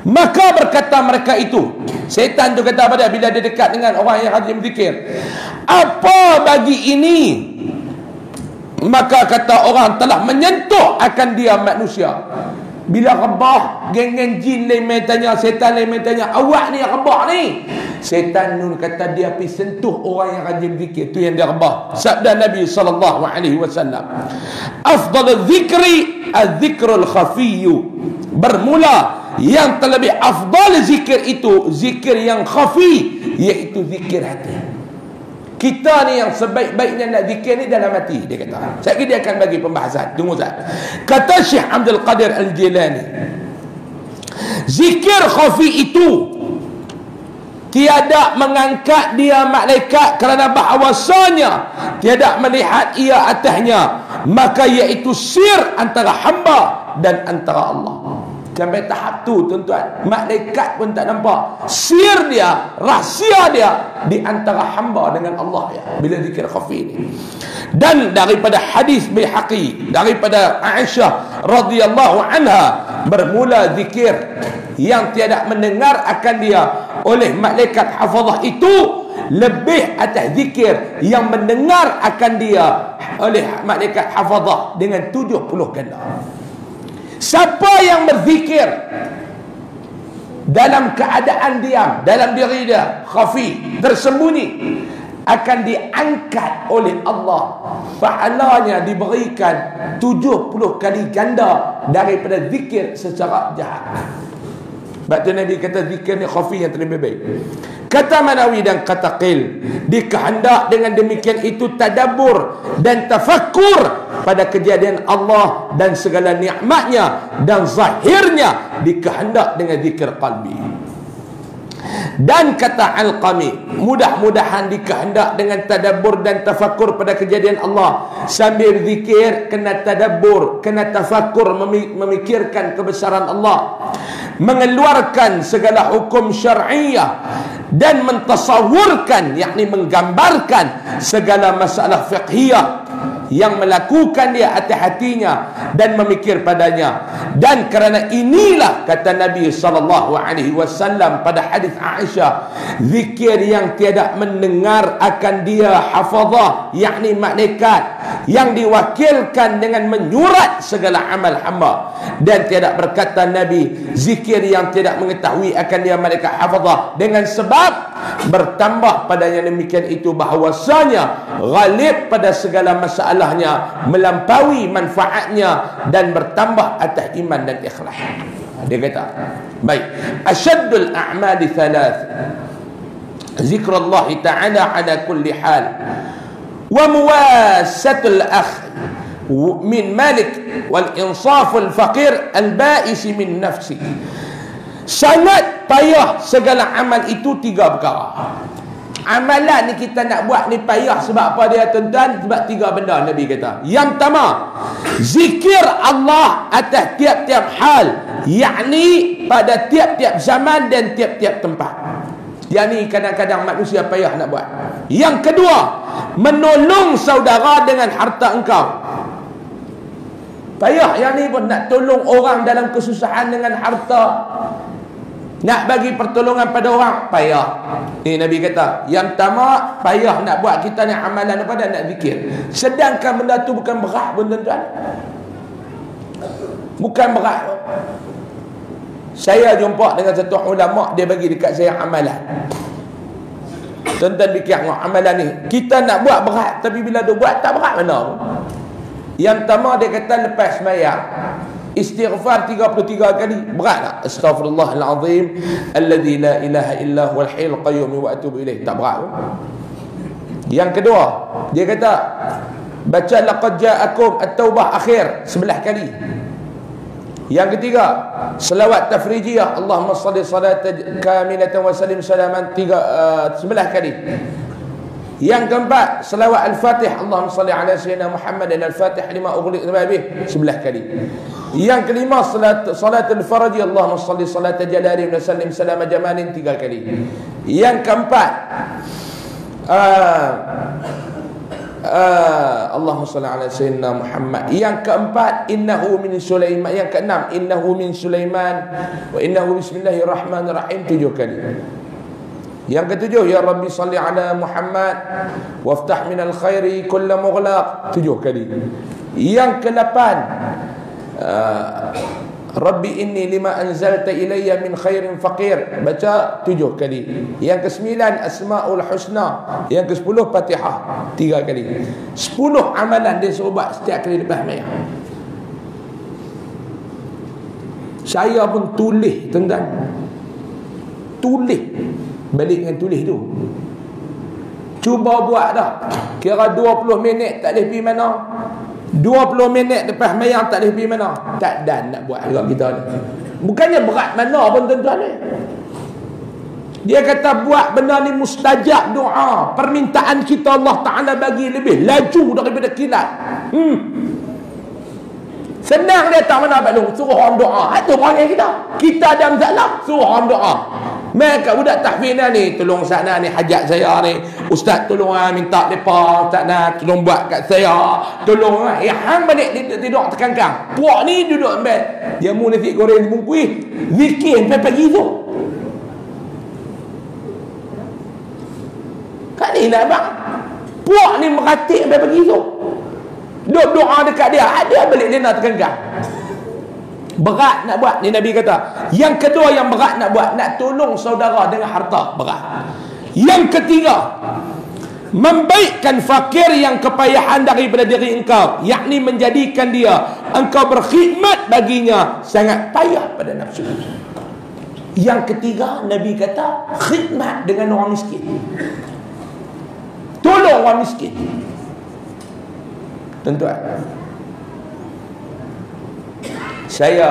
Maka berkata mereka itu, setan tu kata apa dia bila dia dekat dengan orang yang rajin berzikir, apa bagi ini? Maka kata orang telah menyentuh akan dia manusia. Bila rebah, geng-geng jin lain main tanya, setan lain main tanya, awak ni yang rebah ni. Setan nun kata dia pergi sentuh orang yang rajin zikir, tu yang dia rebah. Sabda Nabi SAW, afdal zikri az-zikrul khafiyyu. Bermula yang terlebih afdal zikir itu zikir yang khafi, iaitu zikir hati. Kita ni yang sebaik-baiknya nak zikir ni dalam hati, dia kata. Sekali dia akan bagi pembahasan. Tunggu sekejap. Kata Syekh Abdul Qadir Al-Jilani, zikir khafi itu tiada mengangkat dia malaikat kerana bahawasanya tiada melihat ia atasnya, maka iaitu sir antara hamba dan antara Allah. Sampai tahap tu tuan-tuan, malaikat pun tak nampak sir dia, rahsia dia di antara hamba dengan Allah ya, bila zikir khafi ini. Dan daripada hadis Baihaqi daripada Aisyah radhiyallahu anha, bermula zikir yang tiada mendengar akan dia oleh malaikat hafazah itu lebih atas zikir yang mendengar akan dia oleh malaikat hafazah dengan 70 ganda. Siapa yang berzikir dalam keadaan diam, dalam diri dia khafi, tersembunyi, akan diangkat oleh Allah, pahalanya diberikan 70 kali ganda daripada zikir secara jahat. Sebab tu Nabi kata zikir ni khafi yang terlebih baik. Kata Manawi dan kata Qil, dikehendak dengan demikian itu tadabbur dan tafakkur pada kejadian Allah dan segala nikmatnya, dan zahirnya dikehendak dengan zikir qalbi. Dan kata Al-Qami, mudah-mudahan dikehendak dengan tadabbur dan tafakkur pada kejadian Allah. Sambil zikir kena tadabbur, kena tafakkur, memikirkan kebesaran Allah, mengeluarkan segala hukum syar'iyah, dan mentasawurkan, yakni menggambarkan segala masalah fiqhiyah yang melakukan dia atas hatinya dan memikir padanya. Dan kerana inilah kata Nabi SAW pada hadis Aisyah, zikir yang tiada mendengar akan dia hafazah, yakni malaikat yang diwakilkan dengan menyurat segala amal hamba. Dan tiada berkata Nabi, zikir yang tidak mengetahui akan dia malaikat hafazah, dengan sebab bertambah padanya demikian itu bahawasanya ghalib pada segala masalahnya, melampaui manfaatnya, dan bertambah atas iman dan ikhlas. Dia kata, baik, asyaddul a'mali thalath, zikrullah ta'ala ala kulli hal, wa muwasatul akh min malik, wal insaful faqir al ba'isi min nafsi. Sangat payah segala amal itu 3 perkara. Amalan ni kita nak buat ni payah sebab apa dia tuan-tuan? Sebab 3 benda Nabi kata. Yang pertama, zikir Allah atas tiap-tiap hal, yakni pada tiap-tiap zaman dan tiap-tiap tempat. Yang ni kadang-kadang manusia payah nak buat. Yang kedua, menolong saudara dengan harta engkau. Payah yang ni pun, nak tolong orang dalam kesusahan dengan harta, nak bagi pertolongan pada orang, payah. Ni Nabi kata, yang pertama payah nak buat kita ni amalan apa dan nak zikir. Sedangkan benda tu bukan berat pun tuan-tuan. Bukan berat. Saya jumpa dengan satu ulama, dia bagi dekat saya amalan. Tuan-tuan fikir amalan ni kita nak buat berat, tapi bila dia buat tak berat mana pun. Yang pertama dia kata lepas sembahyang istighfar 33 kali, berat tak? Astaghfirullahalazim alladzi la ilaha illa huwal hayyul qayyum wa atubu ilaih, tak berat pun. Yang kedua dia kata baca laqad ja'akum at-taubah akhir 11 kali. Yang ketiga selawat tafrijiyah, Allahumma shalli salatan kamilatan wa sallim salaman 11 kali. Yang keempat selawat al-fatih, Allahumma salli ala sayyidina Muhammad dan al-fatih lima ughliq bih 11 kali. Yang kelima salat al-faraj, Allahumma salli salatan jalali wa sallim salama jamalin 3 kali. Yang keempat Allahumma salli ala sayyidina Muhammad. Yang keempat innahu min Sulaiman. Yang keenam innahu min Sulaiman wa innahu bismillahirrahmanirrahim 7 kali. Yang ketujuh ya Rabbi salli ala Muhammad waftah minal khairi kulla mughlaq 7 kali. Yang ke-8 Rabbi inni lima anzalta ilayya min khairin faqir, baca 7 kali. Yang ke-9 Asmaul Husna. Yang ke-10 Fatihah 3 kali. 10 amalan dia suruh buat setiap kali lepas sembahyang. Saya pun tulis tuan-tuan, tulis balik dengan tulis tu. Cuba buat dah. Kira 20 minit tak boleh pergi mana, 20 minit lepas mayang tak boleh pergi mana. Tak dan nak buat juga kita ni. Bukannya berat mana pun tuan-tuan ni. Dia kata buat benda ni mustajab doa. Permintaan kita Allah Ta'ala bagi lebih laju daripada kilat. Senang dia tak mana Pak Long. Suruh orang doa. Itu perangai kita. Kita ada masalah, suruh orang doa. Mereka budak tahfiz ni, tolong sana ni hajat saya ni. Ustaz tolong minta depa, Ustaz nak tolong buat kat saya. Tolong hang balik tidur terkangkang. Puak ni duduk ambil jamu nasi goreng bungkuih. Zikir sampai pagi tu. Kat ni nak bang. Puak ni meratik sampai pagi tu. Duk doa dekat dia, ada balik dia nak terkangkang. Berat nak buat ni Nabi kata. Yang kedua yang berat nak buat, nak tolong saudara dengan harta, berat. Yang ketiga, membaikkan fakir yang kepayahan daripada diri engkau, yakni menjadikan dia engkau berkhidmat baginya, sangat payah pada nafsu. Yang ketiga Nabi kata khidmat dengan orang miskin, tolong orang miskin. Tuan-tuan, saya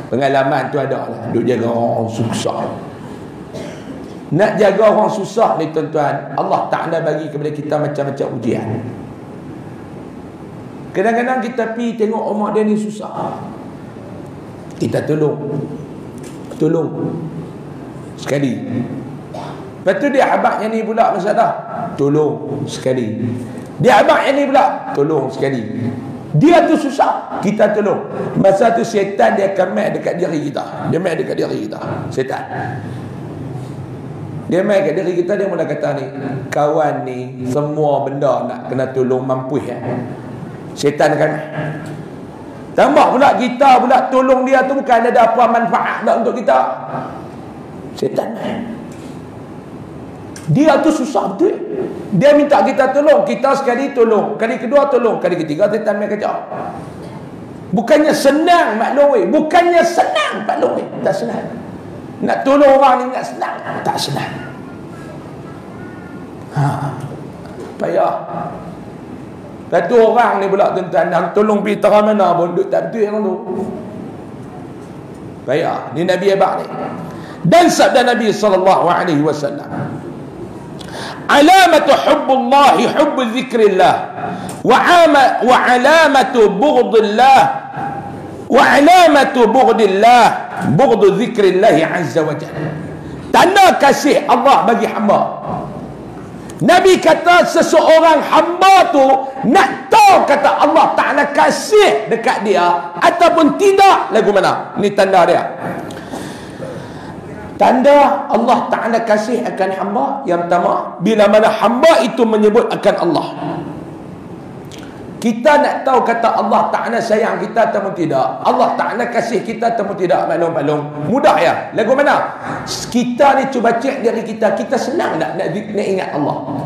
pengalaman tu ada lah, duk jaga orang susah. Nak jaga orang susah ni tuan-tuan, Allah Ta'ala bagi kepada kita macam-macam ujian. Kadang-kadang kita pergi tengok orang dia ni susah, kita tolong sekali. Lepas tu dia abang yang ni pula masalah, tolong sekali. Dia abang yang ni pula, tolong sekali. Dia tu susah, kita tolong. Masa tu syaitan dia akan main dekat diri kita. Dia main dekat diri kita, syaitan. Dia main dekat diri kita, dia mula kata ni, kawan ni semua benda nak kena tolong mampu ya. Syaitan akan tambah pula kita pula tolong dia tu bukan ada apa manfaat tak untuk kita. Syaitan main. Dia tu susah betul. Dia minta kita tolong, kita sekali tolong, kali kedua tolong, kali ketiga syaitan main kacau. Bukannya senang maklum, bukannya senang maklum, tak senang. Nak tolong orang ni nak senang, tak senang. Payah. Satu orang ni pula tuan-tuan, nak tolong pergi terang mana pun duk tak betul yang tu. Payah. Ni Nabi abang ni. Dan sabda Nabi SAW, alamatu hubbullahi hubbu zikrillah wa alamatu bughdillah wa alamatu bughdillah bughdu zikrillah azza wa jalla. Tanda kasih Allah bagi hamba. Nabi kata seseorang hamba tu nak tahu kata Allah Ta'ala kasih dekat dia ataupun tidak, lagu mana? Ni tanda dia. Tanda Allah Ta'ala kasih akan hamba, yang pertama, bila mana hamba itu menyebut akan Allah. Kita nak tahu kata Allah Ta'ala sayang kita ataupun tidak, Allah Ta'ala kasih kita ataupun tidak, maklum-maklum mudah ya. Lagu mana? Kita ni cuba cek diri kita, kita senang nak ingat Allah.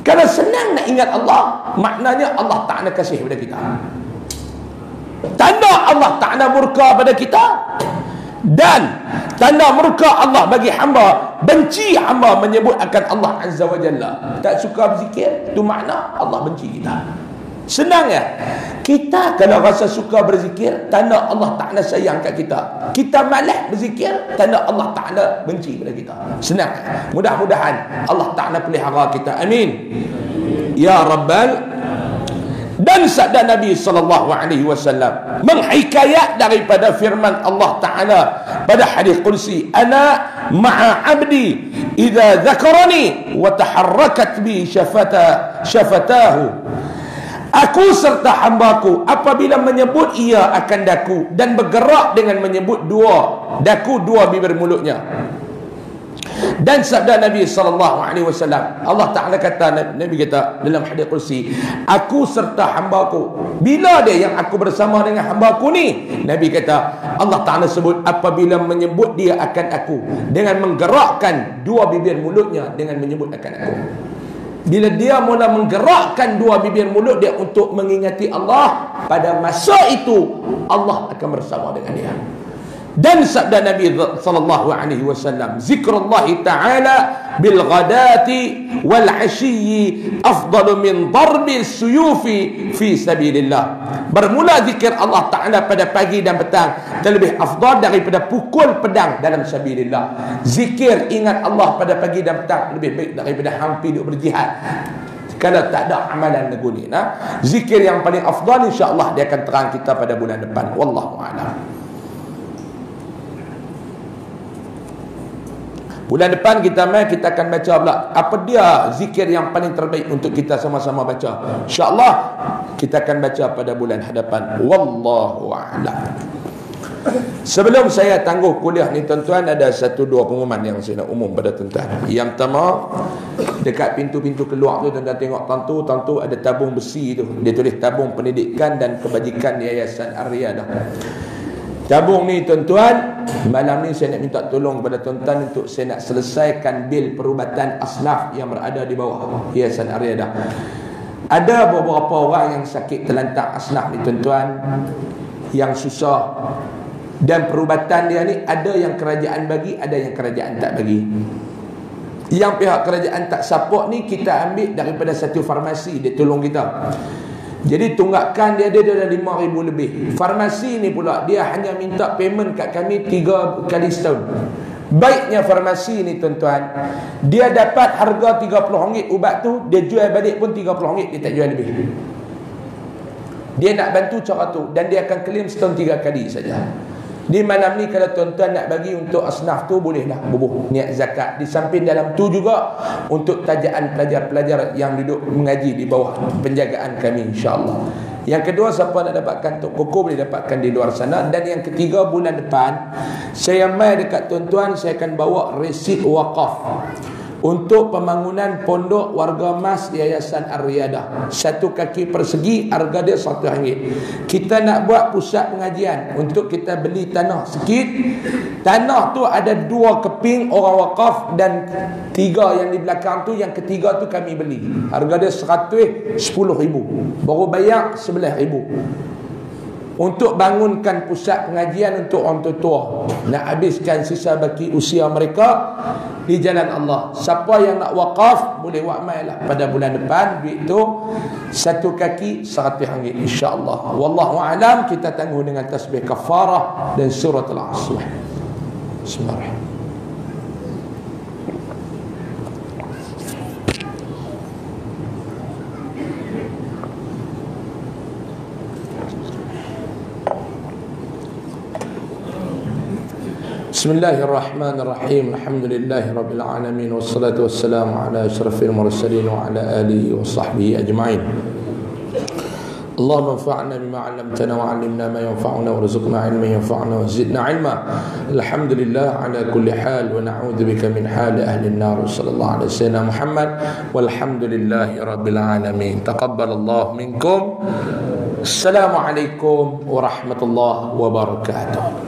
Kalau senang nak ingat Allah, maknanya Allah Ta'ala kasih kepada kita. Tanda Allah Ta'ala murka pada kita, dan tanda murka Allah bagi hamba, benci hamba menyebut akan Allah Azza wa Jalla. Tak suka berzikir, itu makna Allah benci kita. Senang ya. Kita kalau rasa suka berzikir, tanda Allah Ta'ala sayang kat kita. Kita malas berzikir, tanda Allah Ta'ala benci pada kita. Senang. Mudah-mudahan Allah Ta'ala pelihara kita. Amin ya Rabbal. Dan sabda Nabi SAW menghikayat daripada firman Allah Ta'ala pada hadis qudsi, ana ma'a abdi idza dzakarani wa taharrakat bi syafatahu. Aku serta hambaku apabila menyebut ia akan daku dan bergerak dengan menyebut dua bibir mulutnya. Dan sabda Nabi SAW, Allah Ta'ala kata, Nabi kata dalam hadis qudsi, aku serta hambaku. Bila dia yang aku bersama dengan hambaku ni, Nabi kata, Allah Ta'ala sebut apabila menyebut dia akan aku dengan menggerakkan dua bibir mulutnya dengan menyebut akan aku. Bila dia mula menggerakkan dua bibir mulut dia untuk mengingati Allah, pada masa itu Allah akan bersama dengan dia. Dan sabda Nabi sallallahu alaihi wasallam, zikrullah ta'ala bil ghadati wal 'ashyi afdalu min darbi suyufi fi sabilillah. Bermula zikir Allah Taala pada pagi dan petang terlebih afdal daripada pukul pedang dalam sabilillah. Zikir ingat Allah pada pagi dan petang lebih baik daripada hampir duduk berjihad kalau tak ada amalan lagu ni. Zikir yang paling afdal, insya-Allah dia akan terang kita pada bulan depan. Wallahu a'lam. Bulan depan kita akan baca pula apa dia zikir yang paling terbaik untuk kita sama-sama baca. InsyaAllah kita akan baca pada bulan hadapan. Wallahu a'lam. Sebelum saya tangguh kuliah ni tuan-tuan, ada satu dua pengumuman yang saya nak umum pada tuan-tuan. Yang pertama, dekat pintu-pintu keluar tu tuan-tuan tengok tantu ada tabung besi tu. Dia tulis tabung pendidikan dan kebajikan Yayasan Ar-Riyadah. Tabung ni tuan-tuan, malam ni saya nak minta tolong kepada tuan-tuan untuk saya nak selesaikan bil perubatan asnaf yang berada di bawah Yayasan Ar-Riyadah. Ada beberapa orang yang sakit terlantar asnaf ni tuan-tuan, yang susah, dan perubatan dia ni ada yang kerajaan bagi, ada yang kerajaan tak bagi. Yang pihak kerajaan tak support ni kita ambil daripada satu farmasi, dia tolong kita. Jadi tunggakan dia dah 5,000 lebih. Farmasi ni pula dia hanya minta payment kat kami 3 kali setahun. Baiknya farmasi ni tuan-tuan, dia dapat harga RM30 ubat tu, dia jual balik pun RM30, dia tak jual lebih. Dia nak bantu cara tu, dan dia akan claim setahun 3 kali saja. Di malam ni kalau tuan-tuan nak bagi untuk asnaf tu, bolehlah bubuh niat zakat. Di samping dalam tu juga untuk tajaan pelajar-pelajar yang duduk mengaji di bawah penjagaan kami, insya-Allah. Yang kedua, siapa nak dapatkan Tok Koko boleh dapatkan di luar sana. Dan yang ketiga, bulan depan saya mai dekat tuan-tuan, saya akan bawa resit wakaf untuk pembangunan pondok warga mas Yayasan Ar-Riyadah. 1 kaki persegi harga dia RM100. Kita nak buat pusat pengajian untuk kita beli tanah sikit. Tanah tu ada 2 keping orang wakaf, dan 3 yang di belakang tu, yang ketiga tu kami beli. Harga dia RM10,000. Baru bayar RM11,000. Untuk bangunkan pusat pengajian untuk orang tua, nak habiskan sisa baki usia mereka di jalan Allah. Siapa yang nak wakaf boleh wakmai lah pada bulan depan. Duit tu 1 kaki RM100, insya-Allah. Wallahu a'lam. Kita tangguh dengan tasbih kafarah dan surah Al-Asr. Bismillahirrahmanirrahim. Bismillahirrahmanirrahim. Alhamdulillahi rabbil alamin, wassalatu wassalamu ala asyrafil mursalin wa ala alihi wa sahbihi ajma'in. Allahumma anfa'na bima 'allamtana wa 'allimna ma yanfa'una warzuqna 'ilman yanfa'una wa zidna 'ilma. Alhamdulillah ala kulli hal wa na'udzu bika min hali ahli an-nar. Sallallahu alaihi wasallam Muhammad walhamdulillahi rabbil alamin. Taqabbalallahu minkum. Assalamualaikum warahmatullahi wabarakatuh.